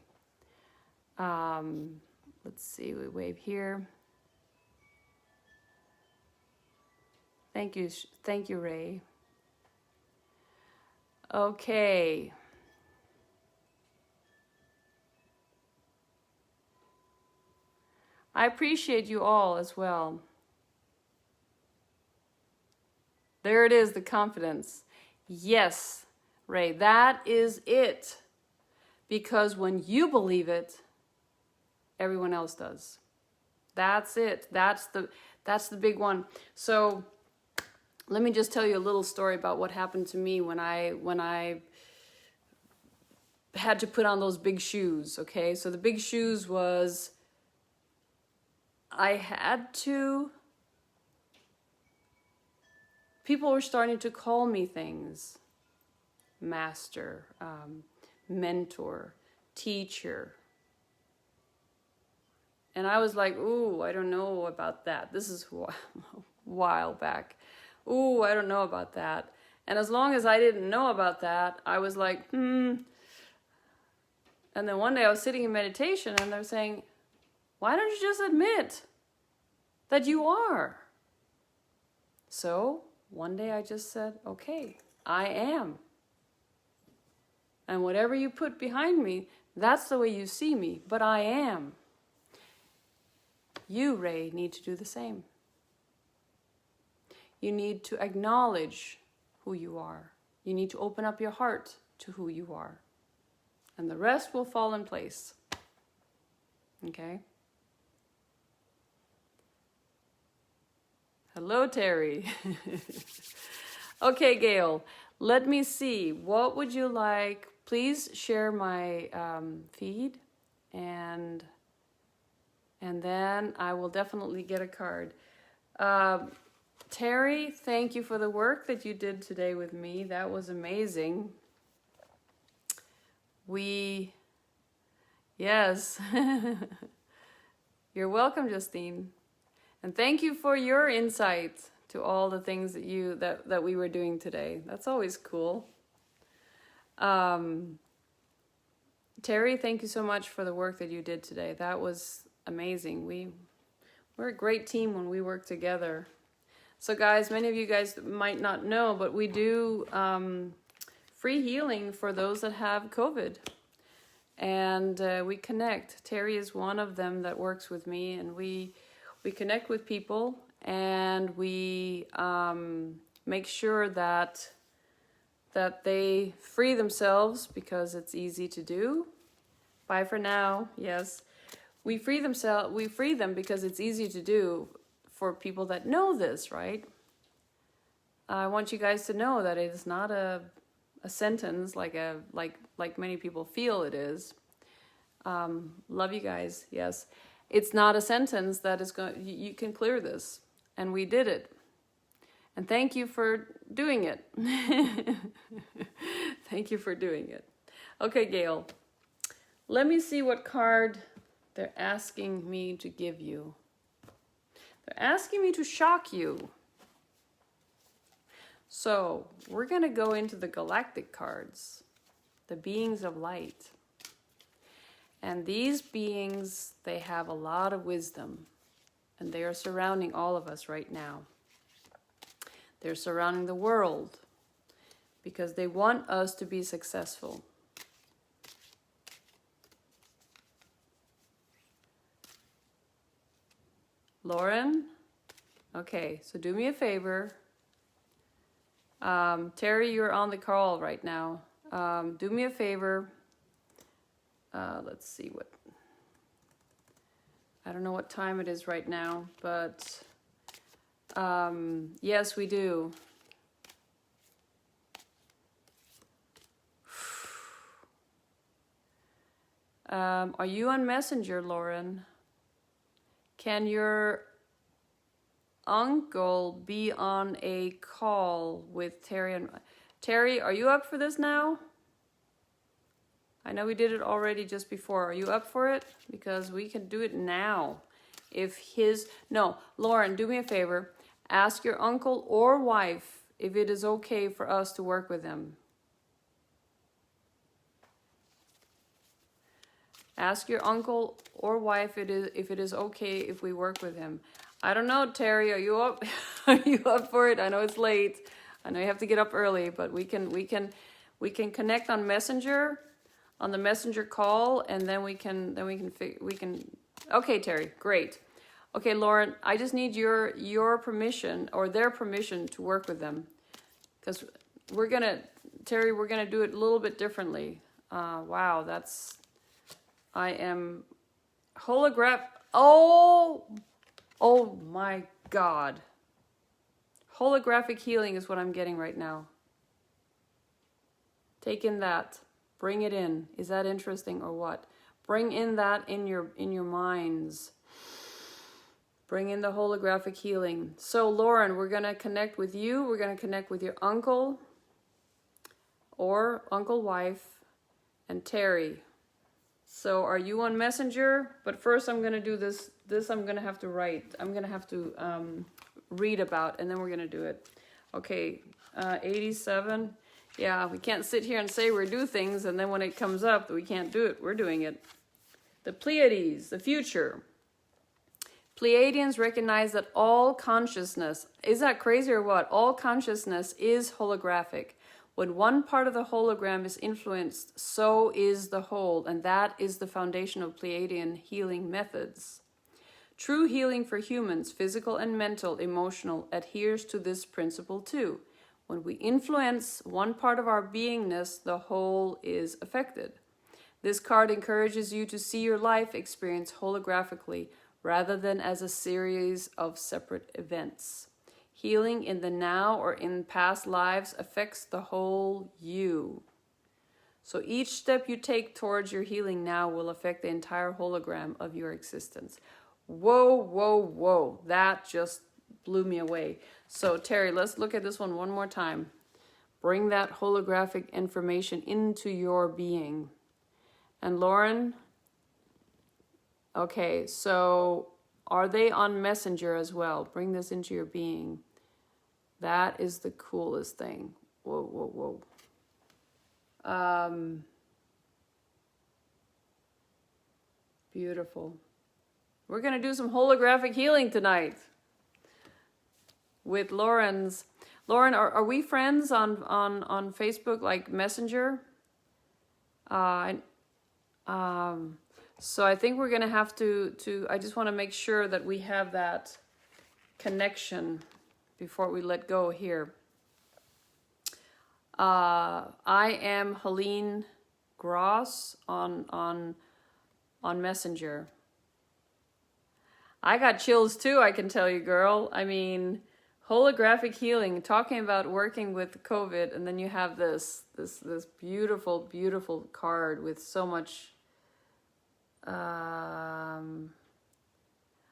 Let's see, we wave here. Thank you, Ray. Okay. I appreciate you all as well. There it is, the confidence. Yes, Ray, that is it. Because when you believe it, everyone else does. That's it. That's the big one. So let me just tell you a little story about what happened to me when I had to put on those big shoes, okay? So the big shoes was, I had to, people were starting to call me things. Master, mentor, teacher. And I was like, ooh, I don't know about that. This is a while back. Ooh, I don't know about that. And as long as I didn't know about that, I was like, And then one day I was sitting in meditation and they're saying, why don't you just admit that you are? So one day I just said, okay, I am. And whatever you put behind me, that's the way you see me, but I am. You, Ray, need to do the same. You need to acknowledge who you are. You need to open up your heart to who you are. And the rest will fall in place. Okay? Hello, Terry. Okay, Gail, let me see. What would you like? Please share my feed, and then I will definitely get a card. Terry, thank you for the work that you did today with me. That was amazing. Yes. You're welcome, Justine. And thank you for your insight to all the things that we were doing today. That's always cool. Terry, thank you so much for the work that you did today. That was amazing. We're a great team when we work together. So guys, many of you guys might not know, but we do free healing for those that have COVID. And we connect. Terry is one of them that works with me, and we connect with people, and we make sure that they free themselves, because it's easy to do. Bye for now. Yes, we free them because it's easy to do for people that know this, right? I want you guys to know that it is not a sentence like many people feel it is. Love you guys. Yes, it's not a sentence that is going. You can clear this, and we did it. And thank you for doing it. Thank you for doing it. Okay, Gail. Let me see what card they're asking me to give you. They're asking me to shock you. So we're going to go into the galactic cards, the beings of light. And these beings, they have a lot of wisdom, and they are surrounding all of us right now. They're surrounding the world because they want us to be successful. Lauren? Okay, so do me a favor. Terry, you're on the call right now. Do me a favor. Let's see what... I don't know what time it is right now, but yes, we do. Are you on Messenger, Lauren? Can your uncle be on a call with Terry? And Terry, are you up for this now? I know we did it already just before. Are you up for it? Because we can do it now. No, Lauren, do me a favor. Ask your uncle or wife if it is okay for us to work with them. Ask your uncle or wife if it is okay if we work with him. I don't know, Terry, are you up? Are you up for it? I know it's late. I know you have to get up early, but we can connect on Messenger, on the Messenger call, and then we can. Okay, Terry, great. Okay, Lauren, I just need your permission or their permission to work with them, because Terry, we're gonna do it a little bit differently. Wow, I am holograph. Oh my God. Holographic healing is what I'm getting right now. Take in that. Bring it in. Is that interesting or what? Bring in that in your minds. Bring in the holographic healing. So Lauren, we're going to connect with you. We're going to connect with your uncle or uncle wife and Terry. So are you on Messenger? But first I'm going to do this I'm going to have to write. I'm going to have to read about, and then we're going to do it. Okay, 87. Yeah, we can't sit here and say we do things, and then when it comes up, we can't do it. We're doing it. The Pleiades, the future. Pleiadians recognize that all consciousness, is that crazy or what? All consciousness is holographic. When one part of the hologram is influenced, so is the whole, and that is the foundation of Pleiadian healing methods. True healing for humans, physical and mental, emotional, adheres to this principle too. When we influence one part of our beingness, the whole is affected. This card encourages you to see your life experience holographically rather than as a series of separate events. Healing in the now or in past lives affects the whole you. So each step you take towards your healing now will affect the entire hologram of your existence. Whoa, whoa, whoa. That just blew me away. So Terry, let's look at this one more time. Bring that holographic information into your being. And Lauren, okay, so are they on Messenger as well? Bring this into your being. That is the coolest thing. Whoa, whoa, whoa. Beautiful. We're going to do some holographic healing tonight with Lauren's. Lauren, are we friends on Facebook, like Messenger? So I think we're going to have to, I just want to make sure that we have that connection before we let go here. I am Helene Gross on Messenger. I got chills too, I can tell you, girl. I mean, holographic healing, talking about working with COVID, and then you have this beautiful, beautiful card with so much.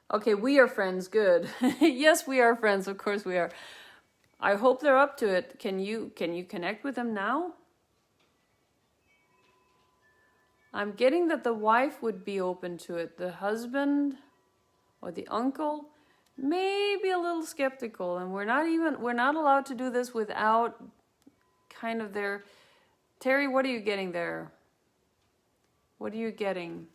Okay, we are friends. Good. Yes, we are friends. Of course we are. I hope they're up to it. Can you connect with them now? I'm getting that the wife would be open to it. The husband or the uncle. maybe a little skeptical, and we're not allowed to do this without kind of their, Terry, what are you getting there? What are you getting?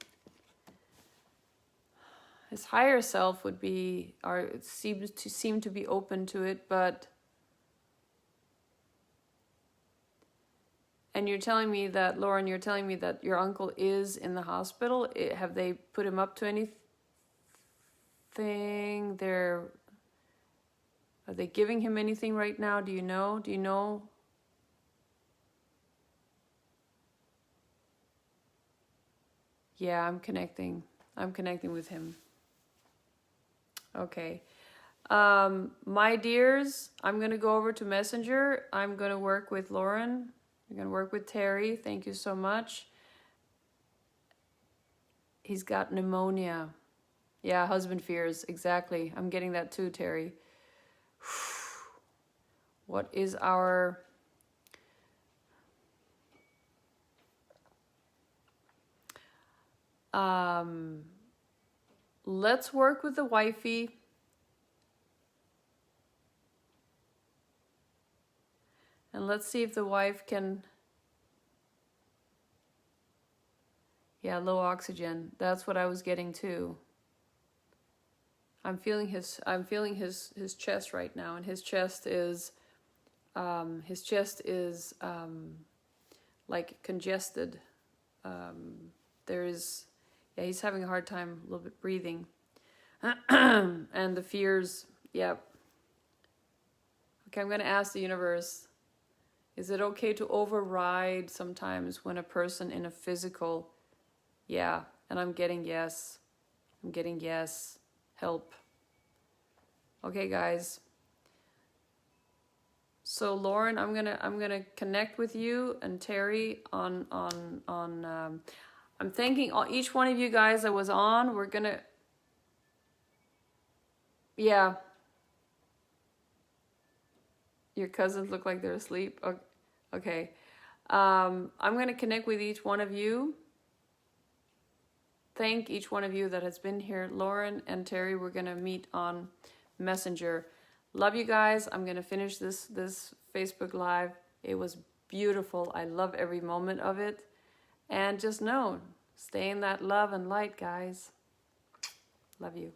His higher self would be, or it seem to be open to it, but, and you're telling me that, Lauren, you're telling me that your uncle is in the hospital. Have they put him up to anything? Are they giving him anything right now? Do you know? Do you know? Yeah, I'm connecting with him. Okay. My dears, I'm going to go over to Messenger. I'm going to work with Lauren. I'm going to work with Terry. Thank you so much. He's got pneumonia. Yeah, husband fears. Exactly. I'm getting that too, Terry. What is our... let's work with the wifey. And let's see if the wife can... Yeah, low oxygen. That's what I was getting too. I'm feeling his chest right now, and his chest is like congested. Yeah, he's having a hard time a little bit breathing. And the fears, yep. Okay, I'm going to ask the universe, is it okay to override sometimes when a person in a physical, yeah, and I'm getting yes. I'm getting yes. Help. Okay, guys. So Lauren, I'm gonna connect with you and Terry on I'm thanking each one of you guys that was on. We're gonna, yeah. Your cousins look like they're asleep. Okay. I'm gonna connect with each one of you. Thank each one of you that has been here. Lauren and Terry, we're gonna meet on Messenger. Love you guys. I'm gonna finish this Facebook Live. It was beautiful. I love every moment of it. And just know, stay in that love and light, guys. Love you.